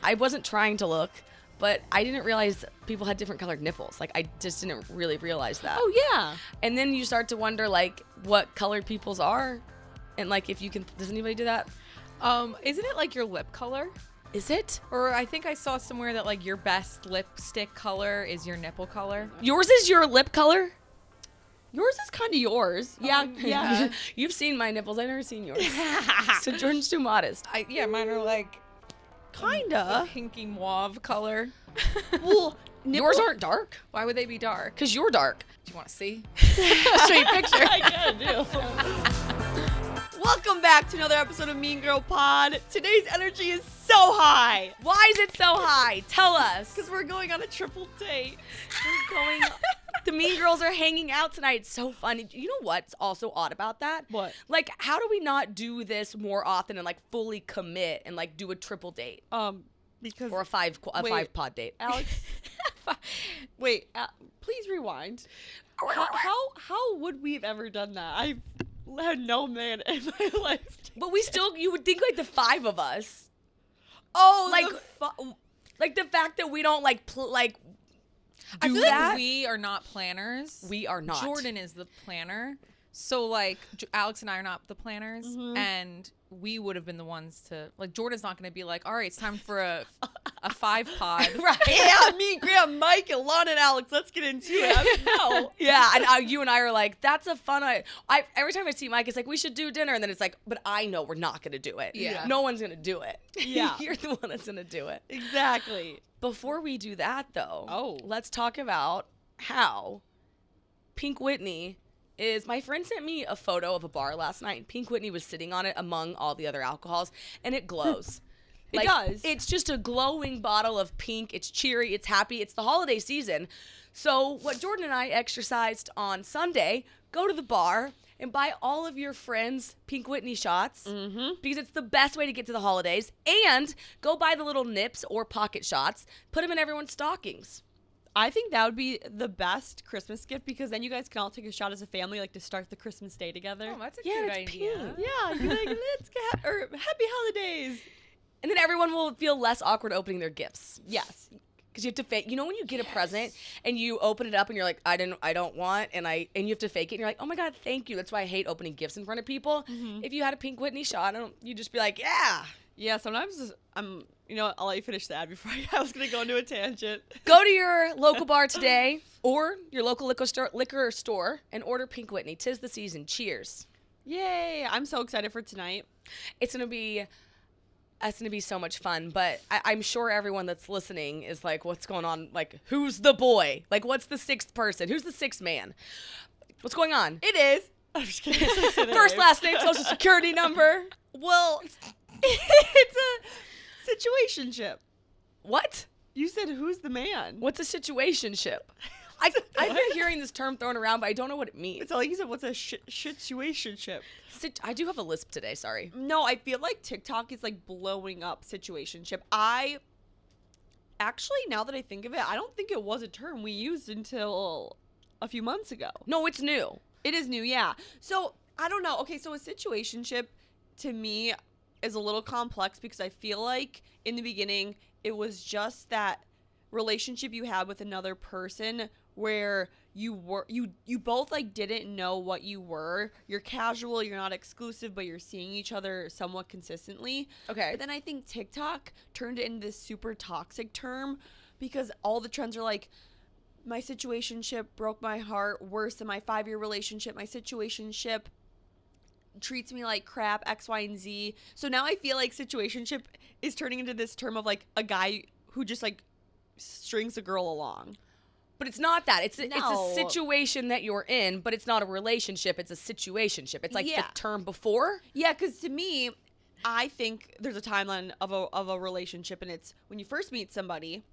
I wasn't trying to look, but I didn't realize people had different colored nipples. Like, I just didn't really realize that. Oh, yeah. And then you start to wonder, like, what colored people's are. And, like, if you can, does anybody do that? Isn't it like your lip color? Is it? Or I think I saw somewhere that like your best lipstick color is your nipple color. Yours is your lip color? Yours is kind of yours. Yeah, yeah. You've seen my nipples. I've never seen yours. So Jordan's too modest. Mine are like Kinda. pinky mauve color. Well, Yours aren't dark. Why would they be dark? Because you're dark. Do you want to see? I'll show you a picture. I kinda do. Welcome back to another episode of Mean Girl Pod. Today's energy is so high. Why is it so high? Tell us. Because we're going on a triple date. We're going. The Mean Girls are hanging out tonight. It's so fun. You know what's also odd about that? What? Like, how do we not do this more often and like fully commit and like do a triple date Because or a five pod date? Alex, wait, please rewind. How would we have ever done that? I've had no man in my life. But we still, you would think like the five of us. Oh, Like, like the fact that we don't like I do feel that. like we are not planners. We are not. Jordan is the planner. So like Alex and I are not the planners, and we would have been the ones to like. Jordan's not going to be like, all right, it's time for a 5-pod. Right. Yeah, me, Graham, Mike, and Lon and Alex. Let's get into it. No. Yeah, and you and I are like, that's a fun. I every time I see Mike, it's like we should do dinner, and then it's like, but I know we're not gonna do it. Yeah. No one's gonna do it. Yeah. You're the one that's gonna do it. Exactly. Before we do that, though, Oh. let's talk about how Pink Whitney is. My friend sent me a photo of a bar last night, and Pink Whitney was sitting on it among all the other alcohols, and it glows. It does. It's just a glowing bottle of pink. It's cheery. It's happy. It's the holiday season. So what Jordan and I exercised on Sunday, go to the bar and buy all of your friends Pink Whitney shots because it's the best way to get to the holidays. And go buy the little nips or pocket shots. Put them in everyone's stockings. I think that would be the best Christmas gift because then you guys can all take a shot as a family, like to start the Christmas day together. Oh, that's a Yeah, cute it's idea. pink. Yeah, you're like, let's get or happy holidays. And then everyone will feel less awkward opening their gifts. Yes. Because you have to fake. You know when you get a present and you open it up and you're like, I don't want, and you have to fake it. And you're like, oh my god, thank you. That's why I hate opening gifts in front of people. If you had a Pink Whitney shot, you just be like, yeah. Yeah, sometimes I'm, I'll let you finish the ad before I was going to go into a tangent. Go to your local bar today or your local liquor store and order Pink Whitney. 'Tis the season. Cheers. Yay. I'm so excited for tonight. It's gonna be so much fun. But I'm sure everyone that's listening is like, what's going on? Like, who's the boy? Like, what's the sixth person? Who's the sixth man? What's going on? It is. I'm just kidding. First, last name, social security number. Well, it's a situationship. What? You said who's the man? What's a situationship? I've been hearing this term thrown around, but I don't know what it means. It's like you said, what's a situationship? I do have a lisp today, sorry. No, I feel like TikTok is like blowing up situationship. Actually, now that I think of it, I don't think it was a term we used until a few months ago. No, it's new. It is new, yeah. So, I don't know. Okay, so a situationship to me is a little complex because I feel like in the beginning it was just that relationship you had with another person where you both like didn't know what you were. You're casual, you're not exclusive, but you're seeing each other somewhat consistently. Okay. But then I think TikTok turned it into this super toxic term because all the trends are like, my situationship broke my heart worse than my 5-year relationship. My situationship treats me like crap, X, Y, and Z. So now I feel like situationship is turning into this term of like a guy who just like strings a girl along. But it's not that. It's a No. situation that you're in, but it's not a relationship. It's a situationship. It's like Yeah. the term before. Yeah, because to me, I think there's a timeline of a relationship, and it's when you first meet somebody,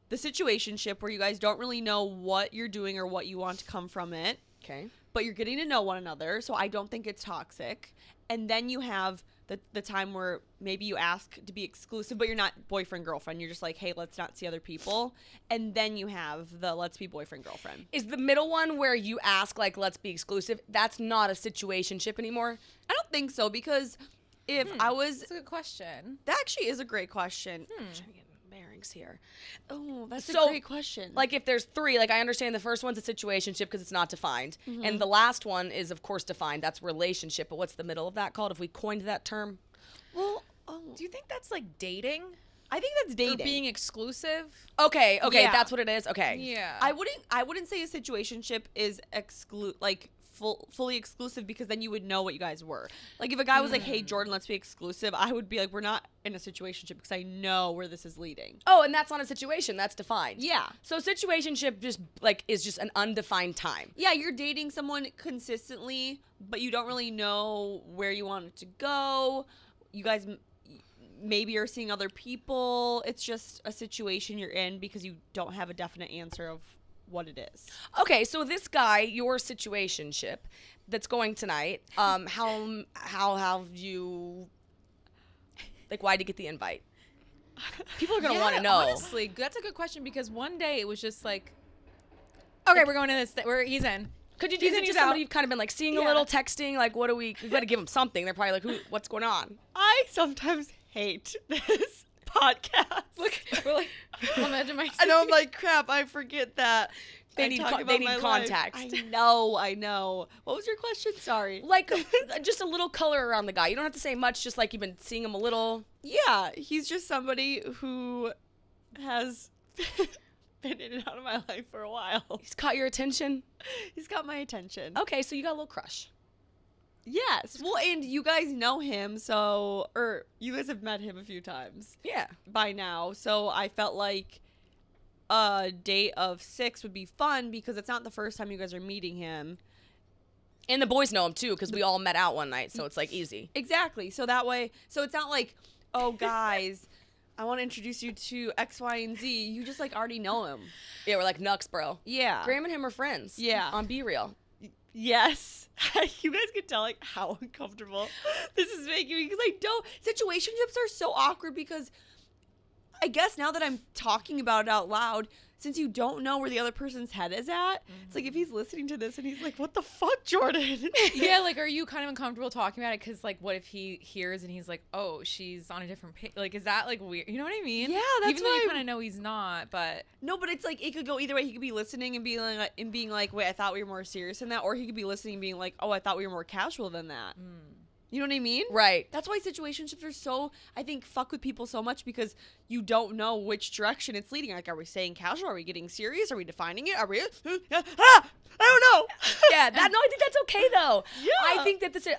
the situationship where you guys don't really know what you're doing or what you want to come from it, Okay. but you're getting to know one another, so I don't think it's toxic. And then you have the time where maybe you ask to be exclusive, but you're not boyfriend, girlfriend. You're just like, hey, let's not see other people. And then you have the let's be boyfriend, girlfriend. Is the middle one where you ask, like, let's be exclusive, that's not a situationship anymore? I don't think so, because if I was... That's a good question. That actually is a great question. bearings here. Oh, that's So, a great question. Like if there's 3, like I understand the first one's a situationship because it's not defined. And the last one is of course defined. That's relationship. But what's the middle of that called if we coined that term? well, Do you think that's like dating? I think that's dating. Or being exclusive? Okay, Yeah. that's what it is. Okay. Yeah. I wouldn't say a situationship is fully exclusive because then you would know what you guys were. Like if a guy was like, "Hey Jordan, let's be exclusive," I would be like, "We're not in a situationship because I know where this is leading." Oh, and that's not a situation. That's defined. Yeah. So situationship just like is just an undefined time. Yeah, you're dating someone consistently, but you don't really know where you want it to go. You guys maybe are seeing other people. It's just a situation you're in because you don't have a definite answer of what it is. Okay, so this guy, your situationship that's going tonight, how have you like why'd you get the invite? People are gonna want to know. Honestly, that's a good question because one day it was just like, okay, we're going to this. He's in. Could you He's is in, it he's just somebody out. you've kind of been like seeing a Yeah. little, texting, like what do we gotta give them something. They're probably like, what's going on? I sometimes hate this podcast. Look, we're like, I'm edge of my seat. I know I'm like, crap, I forget that. They I need talk con- about they need my life. context. I know. What was your question? Sorry. Like just a little color around the guy. You don't have to say much, just like you've been seeing him a little. Yeah, he's just somebody who has been in and out of my life for a while. He's caught your attention. He's got my attention. Okay, so you got a little crush. Yes. Well, and you guys know him, or you guys have met him a few times Yeah. by now. So I felt like a date of 6 would be fun because it's not the first time you guys are meeting him. And the boys know him too, because we all met out one night, so it's like easy. Exactly. So that way, so it's not like, oh, guys, I want to introduce you to X, Y, and Z. You just like already know him. Yeah, we're like Nux, bro. Yeah. Graham and him are friends. Yeah. On Be Real. Yes. You guys can tell like how uncomfortable this is making me because I don't. Situationships are so awkward because I guess now that I'm talking about it out loud, since you don't know where the other person's head is at, it's like if he's listening to this and he's like, "What the fuck, Jordan?" Yeah, like, are you kind of uncomfortable talking about it? Because, like, what if he hears and he's like, oh, she's on a different page? Like, is that, like, weird? You know what I mean? Yeah, that's Even though why you kind of know he's not, but... No, but it's like it could go either way. He could be listening and being like, "Wait, I thought we were more serious than that," or he could be listening and being like, "Oh, I thought we were more casual than that." You know what I mean? Right. That's why situationships are so, I think, fuck with people so much because you don't know which direction it's leading. Like, are we staying casual? Are we getting serious? Are we defining it? Are we? I don't know. Yeah, no, I think that's okay though. Yeah.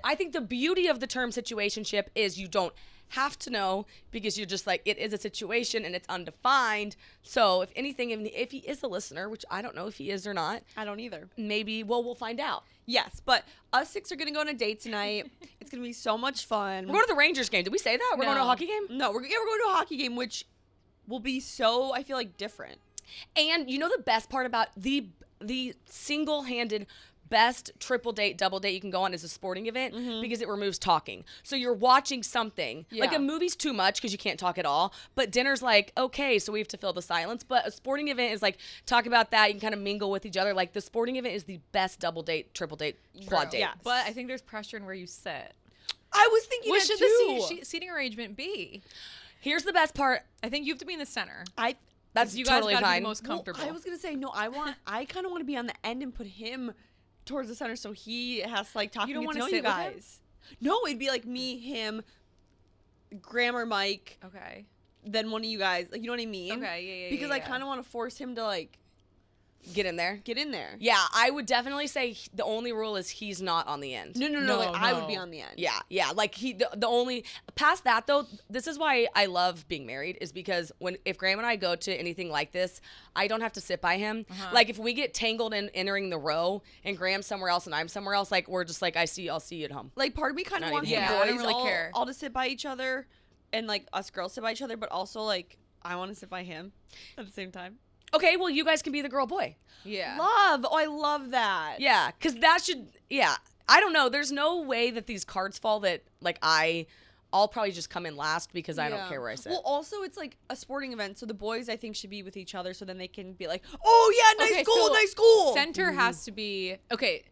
I think the beauty of the term situationship is you don't have to know because you're just like, it is a situation and it's undefined. So if anything, if he is a listener, which I don't know if he is or not, I don't either. maybe, well, we'll find out. Yes, but us 6 are going to go on a date tonight. It's going to be so much fun. We're going to the Rangers game. Did we say that? We're going to a No. hockey game? No, we're going to a hockey game, which will be so, I feel like, different. And you know the best part about the single-handed best triple date, double date you can go on is a sporting event because it removes talking. So you're watching something. Like Yeah. a movie's too much because you can't talk at all. But dinner's like, okay, so we have to fill the silence. But a sporting event is like, talk about that. You can kind of mingle with each other. Like the sporting event is the best double date, triple date, quad date. Yeah. But I think there's pressure in where you sit. I was thinking What that should too. the seating arrangement be? Here's the best part. I think you have to be in the center. That's You totally guys gotta be fine. the most comfortable. I was gonna say no. I kind of want to be on the end and put him towards the center, so he has to like talk You and don't get to wanna know you sit with him? guys. No, it'd be like me, him, Graham or Mike, Okay. then one of you guys. Like you know what I mean? Okay, yeah. Because I kind of want to force him to like Get in there. get in there. Yeah, I would definitely say the only rule is he's not on the end. No. No, Like I would no. be on the end. Yeah. Like the only past that though, this is why I love being married is because if Graham and I go to anything like this, I don't have to sit by him. Like if we get tangled in entering the row and Graham's somewhere else and I'm somewhere else, like we're just like I'll see you at home. Like part of me kind of Not wants even the hanging out. boys I don't really all, care. all to sit by each other, and like us girls sit by each other, but also like I want to sit by him at the same time. Okay, well you guys can be the girl boy. Yeah. Love. Oh, I love that. Yeah, because that should. Yeah, I don't know. There's no way that these cards fall that like I'll probably just come in last because I don't care where I sit. Well, also it's like a sporting event, so the boys I think should be with each other, so then they can be like, "Oh yeah, nice Okay, goal, so nice goal." Center has to be okay.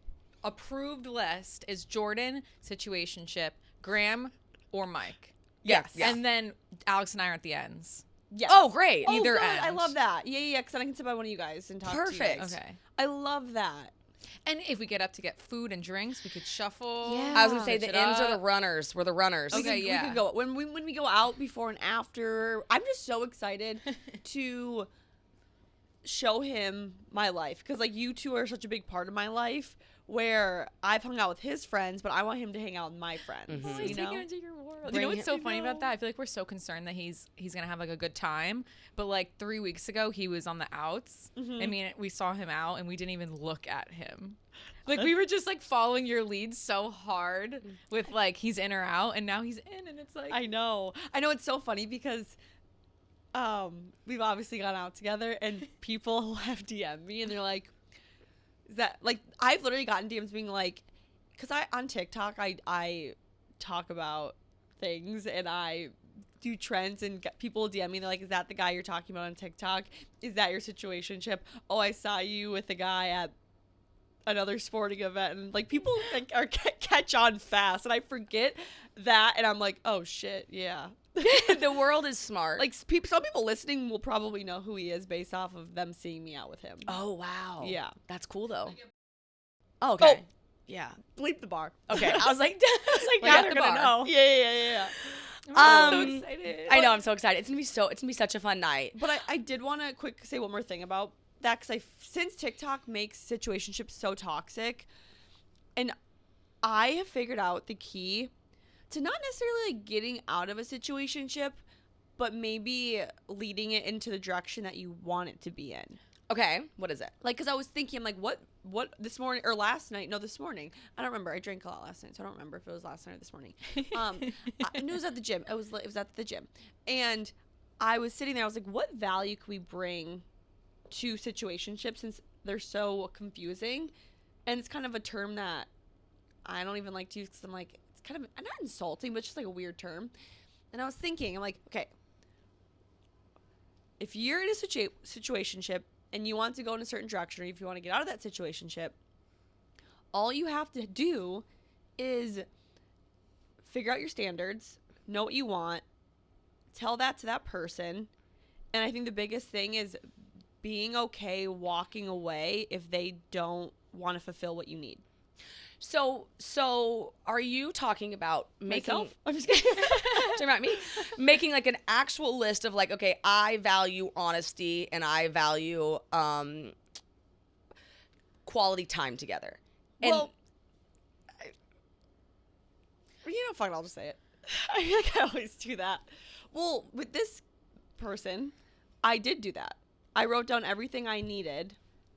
Approved list is Jordan, situationship, Graham, or Mike. Yes. Yeah. And then Alex and I are at the ends. Yes. Oh, great. Oh, Either good. end. I love that. Yeah, because then I can sit by one of you guys and talk to you Perfect. guys. Okay. I love that. And if we get up to get food and drinks, we could shuffle. Yeah. I was gonna say switch the it ends are the up. runners. We're the runners. We Okay, could, yeah. we could go when we go out before and after. I'm just so excited to show him my life because like you two are such a big part of my life. Where I've hung out with his friends, but I want him to hang out with my friends. Mhm. Oh, You he's know? taking into your world. You Bring know what's so him- funny I about know. that? I feel like we're so concerned that he's gonna have like a good time, but like 3 weeks ago he was on the outs. I mean, we saw him out and we didn't even look at him. Like we were just like following your lead so hard with like he's in or out, and now he's in, and it's like I know. It's so funny because we've obviously gone out together and people have DM'd me and they're like, is that like I've literally gotten DMs being like, because I on TikTok I talk about things and I do trends and people DM me, they're like, is that the guy you're talking about on TikTok? Is that your situationship? Oh, I saw you with a guy at another sporting event, and like people like are catch on fast, and I forget that, and I'm like, oh shit, yeah. The world is smart. Like some people listening will probably know who he is based off of them seeing me out with him. oh wow. Yeah. That's cool though. Oh, okay. Oh. Yeah. Bleep the bar. Okay. I was like, Like now at they're the gonna bar. know. Yeah. I'm so Um, excited. I know. I'm so excited. It's gonna be such a fun night. But I did want to quick say one more thing about that because since TikTok makes situationships so toxic, and I have figured out the key to not necessarily like getting out of a situationship, but maybe leading it into the direction that you want it to be in. Okay. What is it? Like, because I was thinking, I'm like, what this morning or last night? No, this morning. I don't remember. I drank a lot last night, so I don't remember if it was last night or this morning. It was at the gym. It was at the gym, and I was sitting there. I was like, what value could we bring to situationships since they're so confusing? And it's kind of a term that I don't even like to use because I'm like, it's kind of not insulting, but it's just like a weird term. And I was thinking, I'm like, okay, if you're in a situationship and you want to go in a certain direction, or if you want to get out of that situationship, all you have to do is figure out your standards, know what you want, tell that to that person. And I think the biggest thing is being okay walking away if they don't want to fulfill what you need. So are you talking about making? Myself? I'm just kidding. Talking about me making like an actual list of like, okay, I value honesty and I value quality time together. And Well, fuck it, I'll just say it. I feel like I always do that. Well, with this person, I did do that. I wrote down everything I needed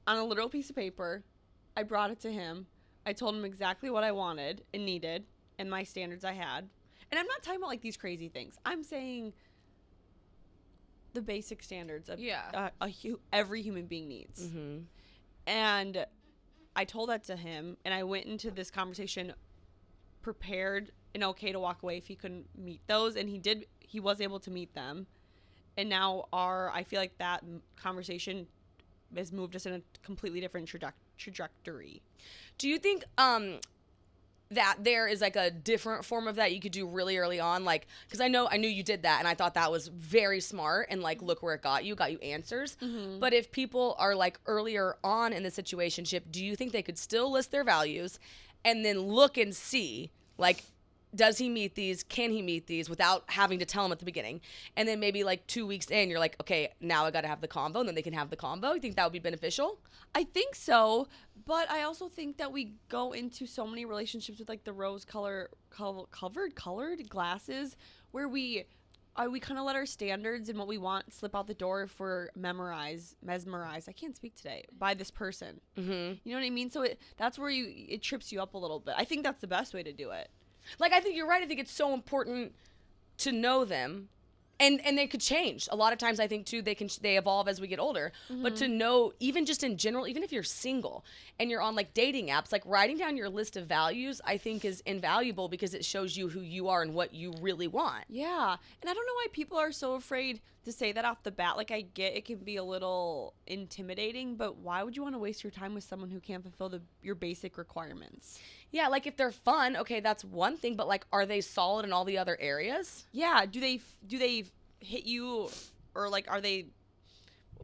on a literal piece of paper. I brought it to him. I told him exactly what I wanted and needed and my standards I had. And I'm not talking about like these crazy things. I'm saying the basic standards of every human being needs. Mhm. And I told that to him, and I went into this conversation prepared and okay to walk away if he couldn't meet those, and he was able to meet them. And now I feel like that conversation has moved us in a completely different trajectory. Do you think that there is like a different form of that you could do really early on? Like, because I knew you did that, and I thought that was very smart, and like, look where it got you answers. Mm-hmm. But if people are like earlier on in the situationship, do you think they could still list their values and then look and see, like, does he meet these? Can he meet these without having to tell him at the beginning? And then maybe like 2 weeks in, you're like, okay, now I got to have the combo, and then they can have the combo. You think that would be beneficial? I think so, but I also think that we go into so many relationships with like the rose colored glasses where we kind of let our standards and what we want slip out the door if we're mesmerized. I can't speak today by this person. Mm-hmm. You know what I mean? So that's where it trips you up a little bit. I think that's the best way to do it. Like, I think you're right. I think it's so important to know them. And they could change. A lot of times I think too they evolve as we get older. Mm-hmm. But to know, even just in general, even if you're single and you're on like dating apps, like writing down your list of values, I think is invaluable because it shows you who you are and what you really want. Yeah. And I don't know why people are so afraid to say that off the bat. Like, I get it can be a little intimidating, but why would you want to waste your time with someone who can't fulfill your basic requirements? Yeah, like if they're fun, okay, that's one thing, but like, are they solid in all the other areas? Yeah. Do they hit you or like are they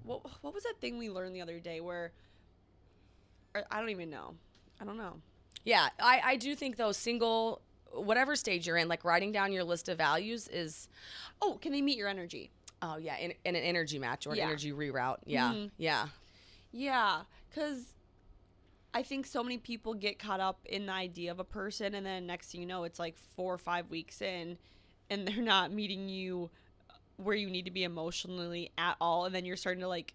what was that thing we learned the other day where I don't even know. I don't know. Yeah, I do think though single, whatever stage you're in, like writing down your list of values is, Oh, can they meet your energy? oh yeah, in an energy match or an Yeah. energy reroute. Yeah, yeah. Yeah, because I think so many people get caught up in the idea of a person, and then next thing you know, it's like 4 or 5 weeks in, and they're not meeting you where you need to be emotionally at all, and then you're starting to like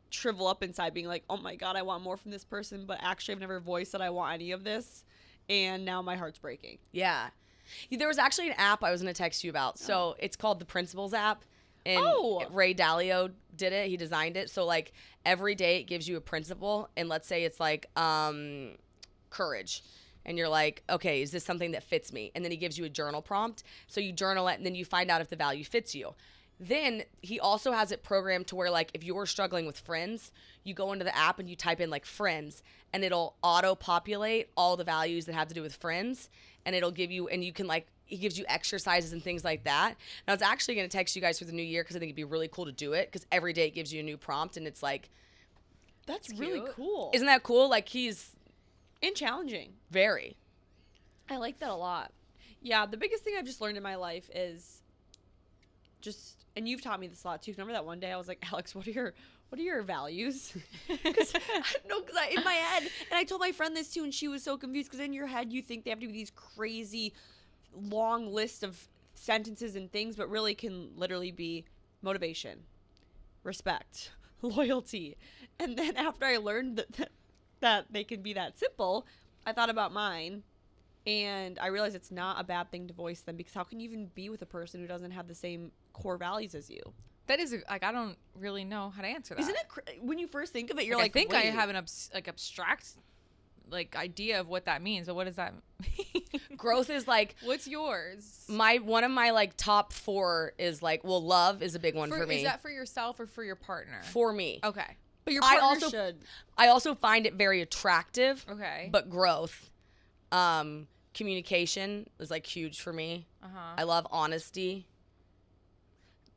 shrivel up inside, being like, oh my God, I want more from this person, but actually I've never voiced that I want any of this, and now my heart's breaking. Yeah. There was actually an app I was going to text you about. So it's called the Principles app. And Ray Dalio did it. He designed it. So like every day it gives you a principle. And let's say it's like courage. And you're like, okay, is this something that fits me? And then he gives you a journal prompt. So you journal it and then you find out if the value fits you. Then he also has it programmed to where like if you're struggling with friends, you go into the app and you type in like friends and it'll auto populate all the values that have to do with friends, and it'll give you, and you can like, he gives you exercises and things like that. And I was actually going to text you guys for the new year because I think it'd be really cool to do it, because every day it gives you a new prompt and it's like, That's really cool. isn't that cool? Like he's And challenging. very. I like that a lot. Yeah, the biggest thing I've just learned in my life is just, and you've taught me this a lot too. Remember that one day I was like, Alex, what are your values? Because in my head, and I told my friend this too, and she was so confused because in your head you think they have to be these crazy long list of sentences and things, but really can literally be motivation, respect, loyalty. And then after I learned that they can be that simple, I thought about mine, and I realized it's not a bad thing to voice them, because how can you even be with a person who doesn't have the same core values as you? That is like, I don't really know how to answer that. Isn't it when you first think of it, you're like, like, I think I wait. have an abstract like idea of what that means, but what does that mean? Growth is like, what's yours? one of my like top 4 is like, well, love is a big one for me. Is that for yourself or for your partner? For me. Okay. But your I partner also should. I also find it very attractive. Okay. But growth, communication is like huge for me. I love honesty.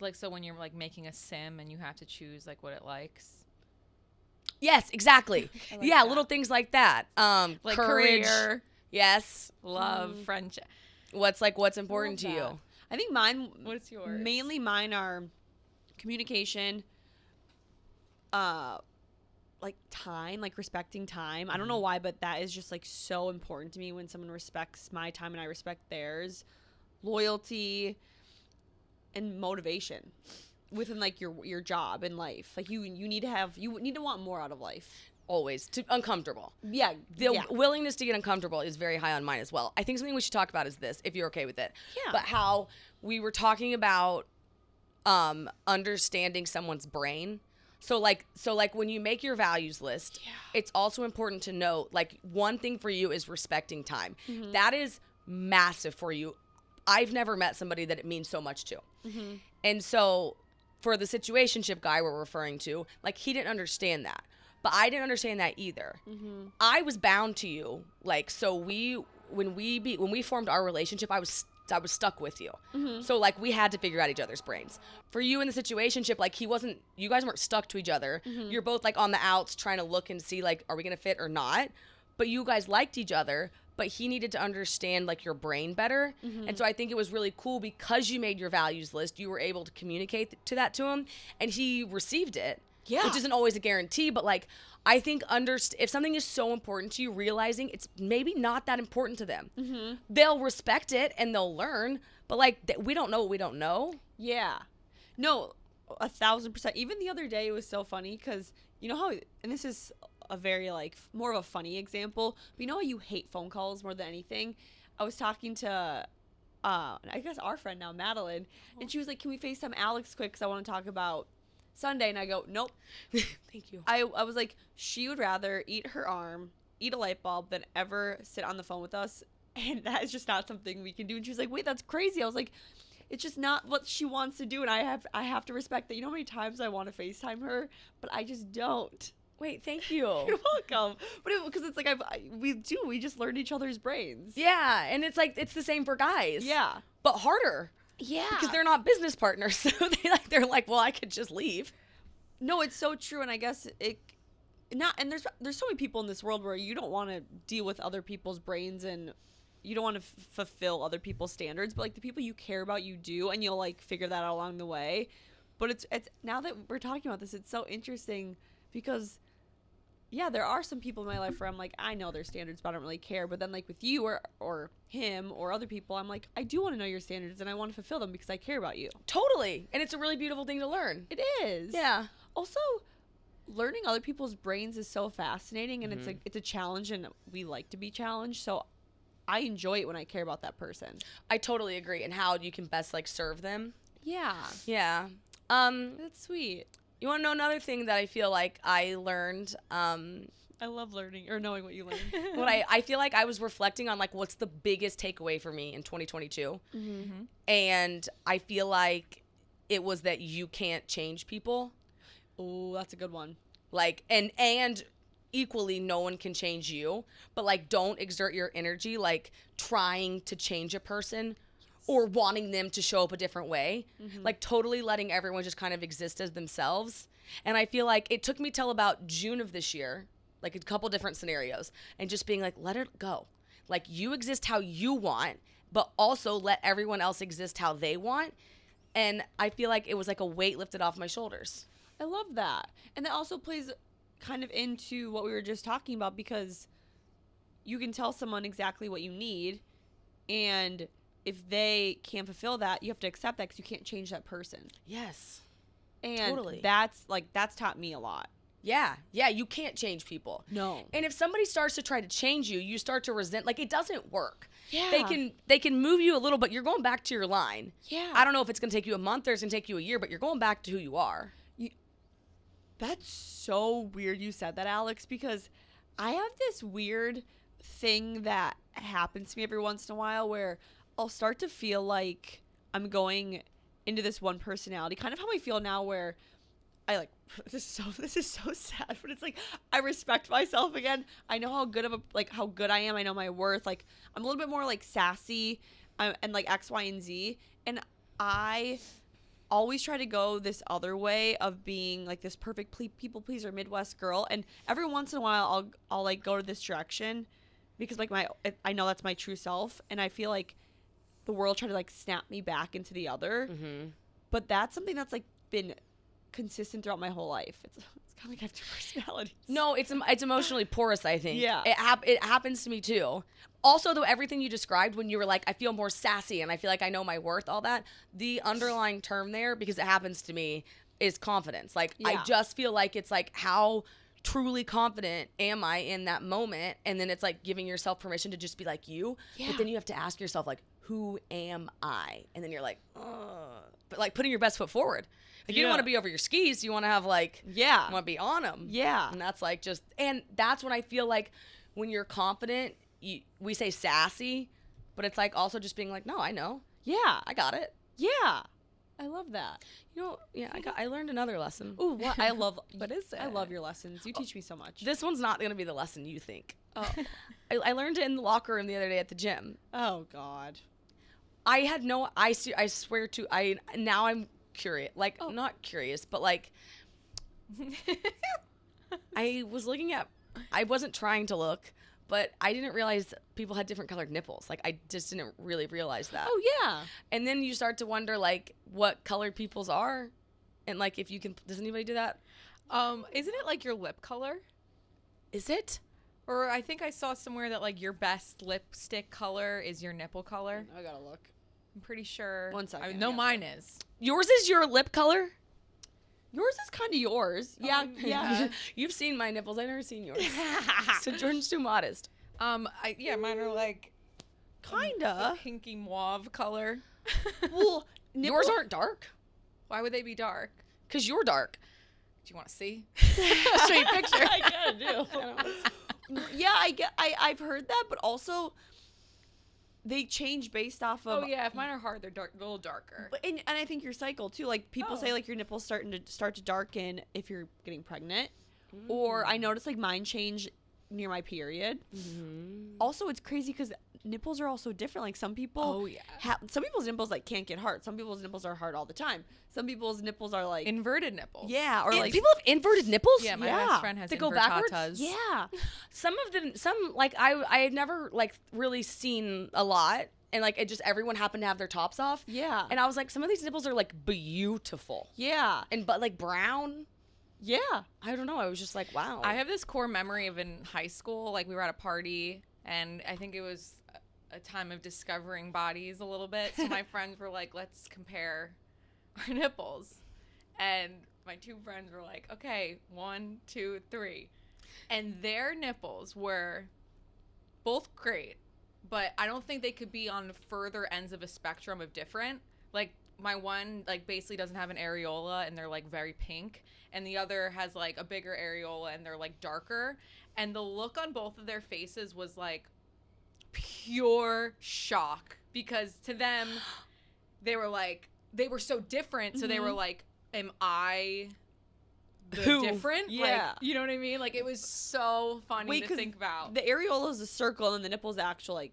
Like, so when you're like making a sim and you have to choose like what it likes. Yes, exactly. like yeah, that. little things like that. Like Courage. career, Yes. love, friendship. What's important to you? I think mine. What's yours? Mainly mine are communication, like time, like respecting time. I don't know why, but that is just like so important to me when someone respects my time and I respect theirs. Loyalty and motivation within like your job and life. Like you need to want more out of life. Always uncomfortable. Yeah. The willingness to get uncomfortable is very high on mine as well. I think something we should talk about is this, if you're okay with it. Yeah. But how we were talking about understanding someone's brain. So like when you make your values list, it's also important to note, like, one thing for you is respecting time. That is massive for you. I've never met somebody that it means so much to. And so for the situationship guy we're referring to, like, he didn't understand that. But I didn't understand that either. I was bound to you. Like, so when we formed our relationship, I was stuck with you. So like we had to figure out each other's brains. For you in the situationship, like you guys weren't stuck to each other. You're both like on the outs trying to look and see like, are we going to fit or not? But you guys liked each other, but he needed to understand like your brain better. And so I think it was really cool because you made your values list, you were able to communicate to him, and he received it. Yeah. Which isn't always a guarantee, but like, I think if something is so important to you, realizing it's maybe not that important to them. They'll respect it and they'll learn, but like, we don't know what we don't know. Yeah. No, 1,000%. Even the other day, it was so funny because you know how, and this is a very like more of a funny example, but you know how you hate phone calls more than anything? I was talking to, I guess our friend now, Madeline, and she was like, can we FaceTime Alex quick because I want to talk about Sunday? And I go, nope. Thank you. I was like, she would rather eat her arm, eat a light bulb than ever sit on the phone with us. And that is just not something we can do. And she was like, wait, that's crazy. I was like, it's just not what she wants to do. And I have to respect that. You know how many times I want to FaceTime her, but I just don't. Wait, thank you. You're welcome. But because it's like, we just learned each other's brains. Yeah. And it's like, it's the same for guys. Yeah. But harder. Yeah. because they're not business partners. So they're like, well, I could just leave. No, it's so true, and I guess there's so many people in this world where you don't want to deal with other people's brains and you don't want to fulfill other people's standards, but like the people you care about, you do, and you'll like figure that out along the way. But it's now that we're talking about this, it's so interesting because yeah, there are some people in my life where I'm like, I know their standards, but I don't really care. But then like with you or him or other people, I'm like, I do want to know your standards and I want to fulfill them because I care about you. Totally. And it's a really beautiful thing to learn. It is. Yeah. Also, learning other people's brains is so fascinating, and it's a challenge, and we like to be challenged. So I enjoy it when I care about that person. I totally agree. And how you can best like serve them. Yeah. Yeah. That's sweet. You want to know another thing that I feel like I learned? I love learning or knowing what you learn. What I feel like I was reflecting on like what's the biggest takeaway for me in 2022, and I feel like it was that you can't change people. Oh, that's a good one. Like and equally, no one can change you. But like, don't exert your energy like trying to change a person or wanting them to show up a different way. Like totally letting everyone just kind of exist as themselves. And I feel like it took me till about June of this year, like a couple different scenarios, and just being like, let it go. Like you exist how you want, but also let everyone else exist how they want. And I feel like it was like a weight lifted off my shoulders. I love that. And that also plays kind of into what we were just talking about, because you can tell someone exactly what you need, and if they can't fulfill that, you have to accept that because you can't change that person. Yes. And Totally. that's taught me a lot. Yeah. Yeah, you can't change people. No. And if somebody starts to try to change you, you start to resent, like it doesn't work. Yeah. They can move you a little, but you're going back to your line. Yeah. I don't know if it's going to take you a month or it's going to take you a year, but you're going back to who you are. That's so weird you said that, Alex, because I have this weird thing that happens to me every once in a while where I'll start to feel like I'm going into this one personality, kind of how I feel now, where I like this is so sad, but it's like I respect myself again. I know how good how good I am. I know my worth. Like I'm a little bit more like sassy and like X, Y, and Z, and I always try to go this other way of being like this perfect people pleaser Midwest girl, and every once in a while I'll like go to this direction because like I know that's my true self, and I feel like the world tried to like snap me back into the other. But that's something that's like been consistent throughout my whole life. It's kind of like I have two personalities. No, it's emotionally porous, I think. Yeah. It happens to me too. Also, though, everything you described when you were like, I feel more sassy and I feel like I know my worth, all that, the underlying term there, because it happens to me, is confidence. Like, I just feel like it's like, how truly confident am I in that moment? And then it's like giving yourself permission to just be like you. Yeah. But then you have to ask yourself, like, who am I? And then you're like, ugh. But like putting your best foot forward. Like, you don't want to be over your skis. You want to have like, you want to be on them. Yeah. And that's like and that's when I feel like when you're confident, we say sassy, but it's like also just being like, no, I know. Yeah. I got it. Yeah. I love that. You know, I learned another lesson. Ooh, what I love. What is it? I love your lessons. You teach me so much. This one's not going to be the lesson you think. Oh. I learned it in the locker room the other day at the gym. Oh God. I had no, I swear to, now I'm curious, like, not curious, but like, I was looking at, I wasn't trying to look, but I didn't realize people had different colored nipples. Like, I just didn't really realize that. Oh yeah. And then you start to wonder, like, what colored people's are. And, like, if you can, does anybody do that? Isn't it like your lip color? Is it? Or I think I saw somewhere that like your best lipstick color is your nipple color. I gotta look. I'm pretty sure. 1 second. I know mine is. Yours is your lip color? Yours is kind of yours. Yeah. Yeah. You've seen my nipples. I've never seen yours. So Jordan's too modest. Mine are like Kinda. pinky mauve color. Well, Yours aren't dark. Why would they be dark? Because you're dark. Do you want to see? I'll show you a picture. I kinda do. Yeah, I've heard that, but also they change based off of. Oh yeah, if mine are hard, they're dark, a little darker. But and I think your cycle too. Like people say, like your nipples start to darken if you're getting pregnant, or I notice like mine change near my period. Also, it's crazy because nipples are also different. Like some people, Oh, yeah. some people's nipples like can't get hard. Some people's nipples are hard all the time. Some people's nipples are like Inverted nipples. yeah, or like people have inverted nipples. Yeah, my Yeah. best friend has They go backwards? invertatas. yeah, Some of them, like I had never like really seen a lot, and like it just everyone happened to have their tops off. yeah, And I was like, some of these nipples are like beautiful, yeah, and but like brown. yeah. I don't know. I was just like, wow. I have this core memory of in high school, like we were at a party, and I think it was a time of discovering bodies a little bit. So my friends were like, let's compare our nipples. And my two friends were like, okay, 1, 2, 3. And their nipples were both great, but I don't think they could be on further ends of a spectrum of different. Like my one like basically doesn't have an areola and they're like very pink, and the other has like a bigger areola and they're like darker. And the look on both of their faces was like pure shock, because to them they were so different. So they were like, am I the Who? different? Yeah. Like, you know what I mean? Like it was so funny Wait, to 'cause think about. The areola is a circle, and the nipple's actual like.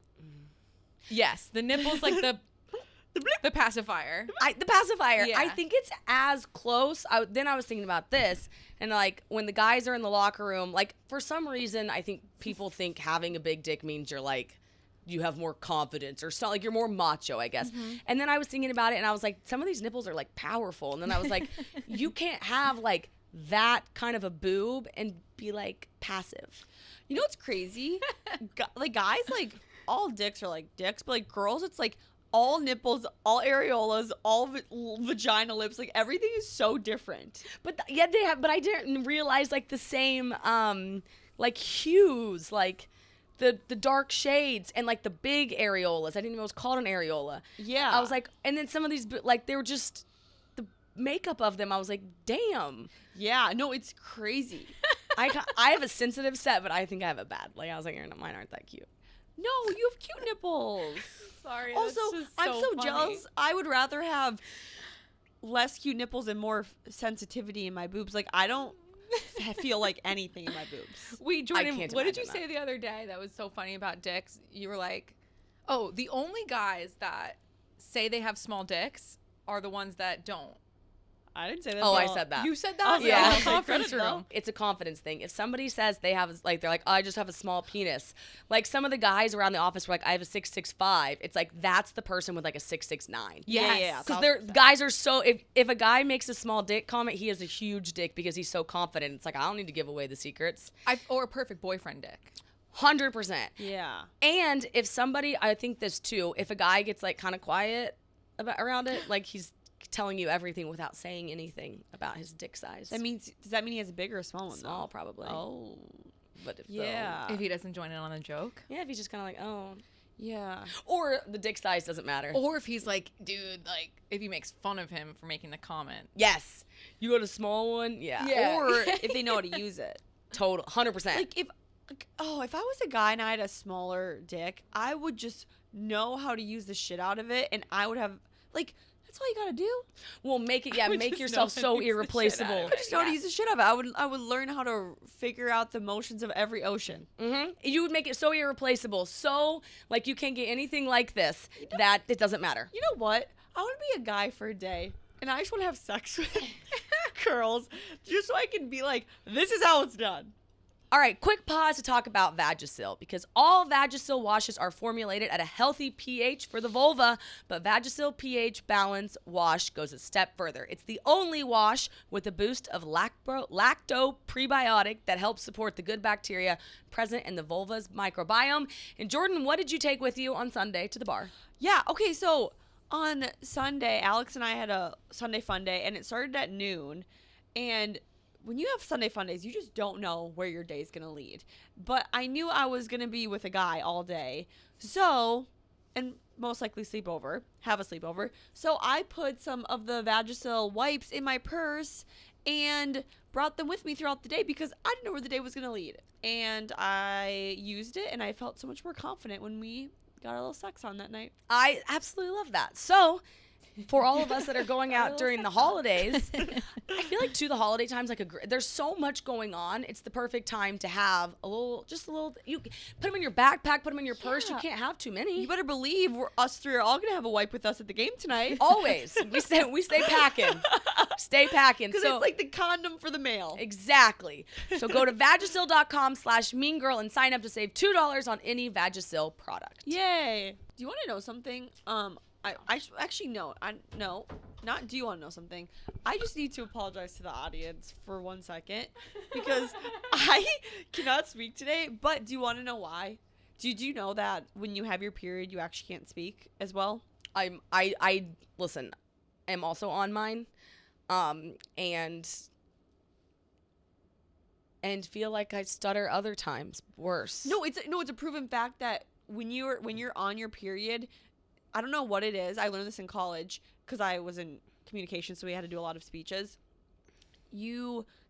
Yes, the nipple's like the pacifier. The pacifier. Yeah. I think it's as close. Then I was thinking about this, and like when the guys are in the locker room, like for some reason, I think people think having a big dick means you're like, you have more confidence or something, like you're more macho, I guess. And then I was thinking about it, and I was like, some of these nipples are like powerful. And then I was like, you can't have like that kind of a boob and be like passive. You know what's crazy? Like guys, like all dicks are like dicks, but like girls, it's like all nipples, all areolas, all vagina lips. Like everything is so different. But yeah, they have. But I didn't realize like the same like hues, like the dark shades and like the big areolas. I didn't even know it was called an areola. Yeah, I was like, and then some of these like they were just the makeup of them. I was like, damn. yeah, no, it's crazy. I have a sensitive set, but I think I have a bad. Like I was like, mine aren't that cute. No, you have cute nipples. Sorry. Also, that's just I'm so funny. jealous. I would rather have less cute nipples and more sensitivity in my boobs. Like I don't feel like anything in my boobs. Wait, Jordan, can't what did you imagine say the other day that was so funny about dicks? You were like, oh, the only guys that say they have small dicks are the ones that don't. I didn't say that. Oh, at I all. said that. You said I that was in like, the I'll take conference credit, though. room. It's a confidence thing. If somebody says they have like they're like, oh, I just have a small penis. Like some of the guys around the office were like, I have a 6'5". It's like that's the person with like a 6'9". Yeah. Because they're guys are so if a guy makes a small dick comment, he has a huge dick because he's so confident. It's like I don't need to give away the secrets. Or a perfect boyfriend dick. 100%. Yeah. And if somebody, I think this too, if a guy gets like kind of quiet around it, like he's telling you everything without saying anything about his dick size. Does that mean he has a big or a small one? Small, probably. Oh. But if Yeah. If he doesn't join in on the joke. yeah, if he's just kind of like, oh. Yeah. Or the dick size doesn't matter. Or if he's like, dude, like, if he makes fun of him for making the comment. Yes. You got a small one? Yeah. Yeah. Or if they know how to use it. Total. 100%. Like if I was a guy and I had a smaller dick, I would just know how to use the shit out of it, and I would have like that's all you gotta do. well, make it, would make just yourself know how so to use the shit out irreplaceable. of I just know how to use the shit out of it. I would learn how to figure out the motions of every ocean. You would make it so irreplaceable. So, like, you can't get anything like this that it doesn't matter. You know what? I want to be a guy for a day, and I just want to have sex with girls just so I can be like, this is how it's done. All right, quick pause to talk about Vagisil, because all Vagisil washes are formulated at a healthy pH for the vulva, but Vagisil pH Balance Wash goes a step further. It's the only wash with a boost of lacto prebiotic that helps support the good bacteria present in the vulva's microbiome. And Jordan, what did you take with you on Sunday to the bar? Yeah, okay, so on Sunday, Alex and I had a Sunday fun day, and it started at noon, and when you have Sunday fun days, you just don't know where your day is going to lead. But I knew I was going to be with a guy all day. So, and most likely have a sleepover. So I put some of the Vagisil wipes in my purse and brought them with me throughout the day because I didn't know where the day was going to lead. And I used it, and I felt so much more confident when we got a little sex on that night. I absolutely love that. So, for all of us that are going out during the holidays, I feel like the holiday time's like there's so much going on. It's the perfect time to have just a little, you put them in your backpack, put them in your purse. You can't have too many. You better believe us three are all going to have a wipe with us at the game tonight. Always. We stay packing. Stay packing. Because it's like the condom for the male. Exactly. So go to Vagisil.com/meangirl and sign up to save $2 on any Vagisil product. Yay. Do you want to know something? Actually, no. Not do you want to know something? I just need to apologize to the audience for 1 second because I cannot speak today. But do you want to know why? Did you know that when you have your period, you actually can't speak as well? I listen. I'm also on mine, and feel like I stutter other times worse. No, it's a proven fact that when you're on your period, I don't know what it is. I learned this in college because I was in communication, so we had to do a lot of speeches.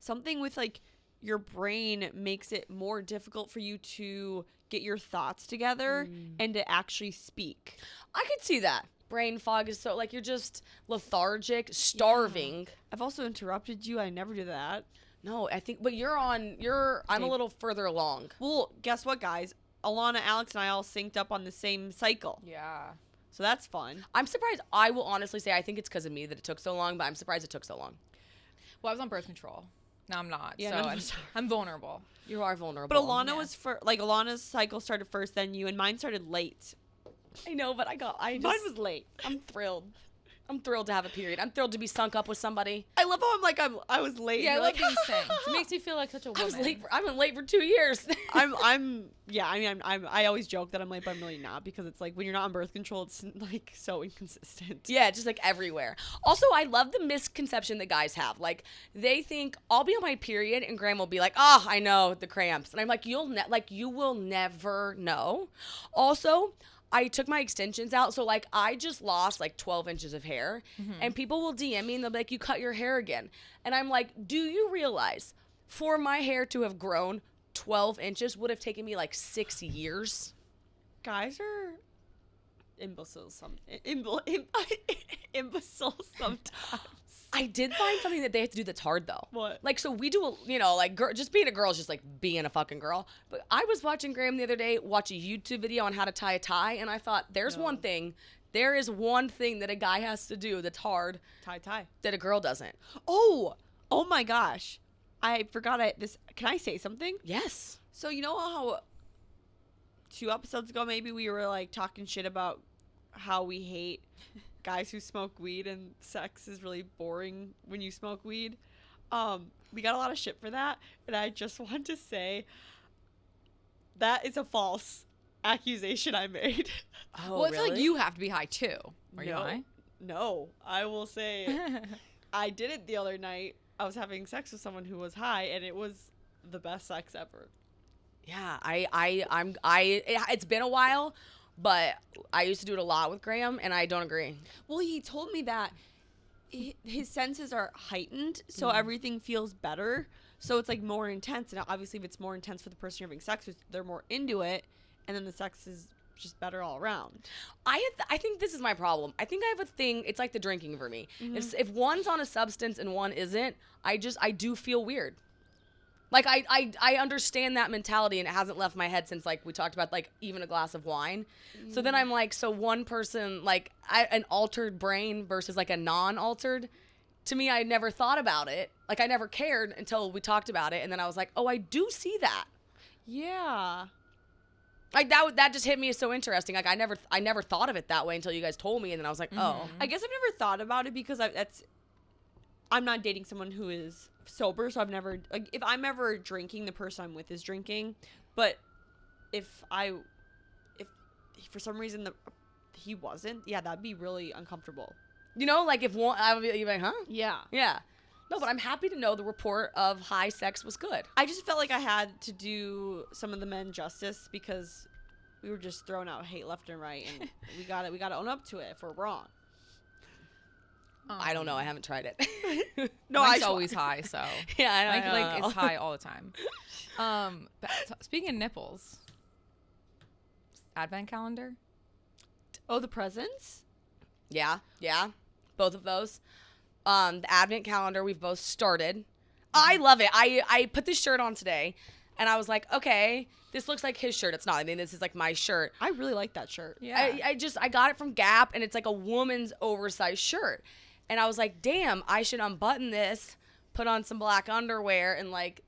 Something with like your brain makes it more difficult for you to get your thoughts together and to actually speak. I could see that. Brain fog is so like you're just lethargic, starving. Yeah. I've also interrupted you. I never do that. No, I think, but I'm a little further along. Well, guess what, guys? Alana, Alex, and I all synced up on the same cycle. Yeah. So that's fun. I'm surprised. I will honestly say I think it's because of me that it took so long, but I'm surprised it took so long. Well, I was on birth control. Now I'm not. Yeah, so I'm vulnerable. You are vulnerable. But Alana was Alana's cycle started first, then you, and mine started late. I know, but mine was late. I'm thrilled. I'm thrilled to have a period. I'm thrilled to be sunk up with somebody. I love how I was late. Yeah, I love being synced. It makes me feel like such a woman. I've been late for 2 years. I always joke that I'm late, but I'm really not, because it's like when you're not on birth control, it's like so inconsistent. Yeah, just like everywhere. Also, I love the misconception that guys have. Like they think I'll be on my period and Graham will be like, "Oh, I know the cramps," and I'm like, you will never know. Also, I took my extensions out, so like I just lost like 12 inches of hair, and people will DM me and they'll be like, "You cut your hair again," and I'm like, "Do you realize for my hair to have grown 12 inches would have taken me like 6 years?" Guys are imbeciles imbeciles sometimes. I did find something that they have to do that's hard though. What? Like, so we do, just being a girl is just like being a fucking girl. But I was watching Graham the other day watch a YouTube video on how to tie a tie, and I thought, there is one thing that a guy has to do that's hard. Tie. That a girl doesn't. Oh my gosh. I forgot this. Can I say something? Yes. So you know how 2 episodes ago maybe we were like talking shit about how we hate guys who smoke weed and sex is really boring when you smoke weed. We got a lot of shit for that, and I just want to say that is a false accusation I made. Oh, well, I feel like really? you have to be high too. Are you high? No, I will say I did it the other night. I was having sex with someone who was high, and it was the best sex ever. Yeah, it's been a while, but I used to do it a lot with Graham, and I don't agree. Well, he told me that his senses are heightened, so everything feels better. So it's like more intense, and obviously if it's more intense for the person you're having sex with, they're more into it, and then the sex is just better all around. I think this is my problem. I think I have a thing. It's like the drinking for me. If one's on a substance and one isn't, I do feel weird. Like I understand that mentality, and it hasn't left my head since like we talked about like even a glass of wine. So then I'm like, so one person like an altered brain versus like a non-altered. To me, I never thought about it. Like I never cared until we talked about it, and then I was like, oh, I do see that. Yeah. Like that just hit me as so interesting. Like I never thought of it that way until you guys told me, and then I was like, oh. I guess I've never thought about it because I'm not dating someone who is sober, so I've never, like, if I'm ever drinking, the person I'm with is drinking. But if for some reason he wasn't, yeah, that'd be really uncomfortable. You know, like if one, I would be like, huh? Yeah. Yeah. No, but I'm happy to know the report of high sex was good. I just felt like I had to do some of the men justice because we were just throwing out hate left and right, and we gotta own up to it if we're wrong. I don't know. I haven't tried it. No, mine's always high, so yeah, I know. Like it's high all the time. Speaking of nipples, advent calendar. Oh, the presents? Yeah. both of those. The advent calendar we've both started. I love it. I put this shirt on today, and I was like, okay, this looks like his shirt. It's not. I mean, this is like my shirt. I really like that shirt. Yeah. I got it from Gap, and it's like a woman's oversized shirt. And I was like, damn, I should unbutton this, put on some black underwear, and like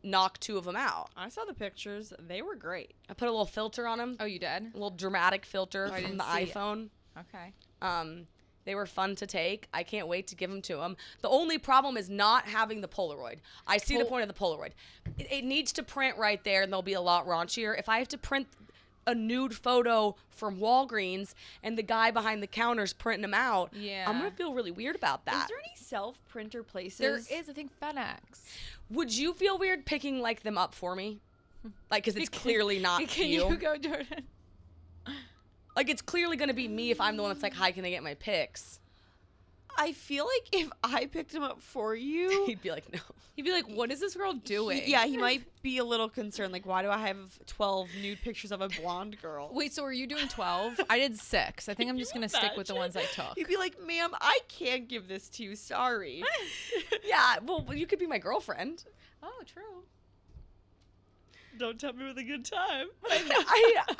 knock 2 of them out. I saw the pictures. They were great. I put a little filter on them. Oh, you did? A little dramatic filter I from didn't the see it. iPhone. Okay. They were fun to take. I can't wait to give them to him. The only problem is not having the Polaroid. I see the point of the Polaroid. It needs to print right there, and they'll be a lot raunchier. If I have to print a nude photo from Walgreens and the guy behind the counter's printing them out, Yeah. I'm going to feel really weird about that. Is there any self-printer places? There is, I think, FedEx. Would you feel weird picking like them up for me? Like, because it's clearly not Can you. you go, Jordan? Like, it's clearly going to be me if I'm the one that's like, hi, can I get my pics? I feel like if I picked him up for you, He'd be like, no. He'd be like, what is this girl doing? he might be a little concerned. Like, why do I have 12 nude pictures of a blonde girl? Wait, so are you doing 12? I did 6. I think I'm just going to stick with the ones I took. He'd be like, ma'am, I can't give this to you. Sorry. Yeah, well, you could be my girlfriend. Oh, true. Don't tell me with a good time.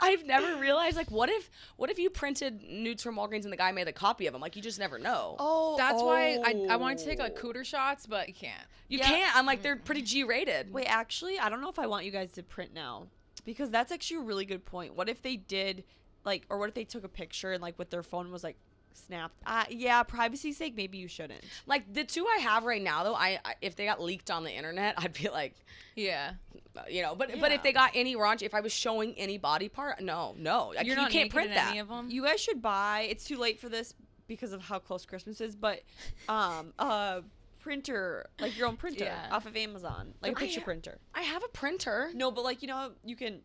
I've never realized, like, what if you printed nudes from Walgreens and the guy made a copy of them? Like, you just never know. Oh, That's why I wanted to take like cooter shots, but you can't. You yeah. can't. I'm like, they're pretty G-rated. Wait, actually, I don't know if I want you guys to print now, because that's actually a really good point. What if they did, like, or what if they took a picture and like with their phone was like snapped? Yeah, privacy's sake, maybe you shouldn't. Like, the 2 I have right now, though, I if they got leaked on the internet, I'd be like, Yeah. you know. But Yeah. if they got any raunch, if I was showing any body part, no, You're you not can't naked print in that. any of them? You guys should buy. It's too late for this because of how close Christmas is, but printer, like your own printer Yeah. off of Amazon, like a picture printer. I have a printer. No, but like, you know, you can.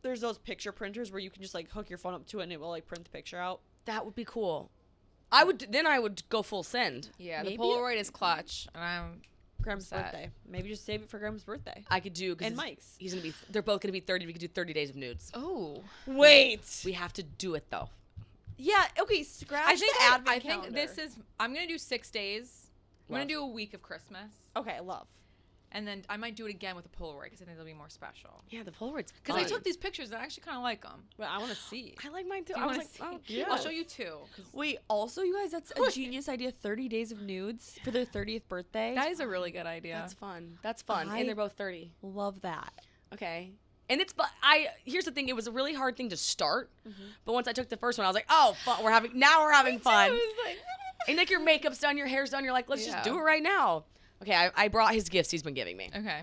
There's those picture printers where you can just like hook your phone up to it and it will like print the picture out. That would be cool. I would go full send. Yeah, Maybe- the Polaroid is clutch, and I'm Graham's Sad. birthday. Maybe just save it for Graham's birthday. I could do, And Mike's. they're both gonna be 30. We could do 30 days of nudes. oh. Wait. We have to do it though. Yeah. Okay. Scratch I think the advent I think calendar. this is. I'm gonna do 6 days. I'm Love. gonna do a week of Christmas, Okay. Love. and then I might do it again with a Polaroid because I think they'll be more special. Yeah, the Polaroid's Because fun. I took these pictures and I actually kind of like them. But I want to see. I like mine too. Do you I was want like, to oh, see? yes. I'll show you 2. 'cause Wait. Also, you guys, that's a genius idea. 30 days of nudes for their 30th birthday. That is a really good idea. that's fun. That's fun. I- And they're both 30. Love that. Okay. And it's, but here's the thing. It was a really hard thing to start. But once I took the first one, I was like, oh, fun. We're having fun. And like your makeup's done, your hair's done. You're like, let's Yeah. just do it right now. Okay. I brought his gifts he's been giving me. Okay.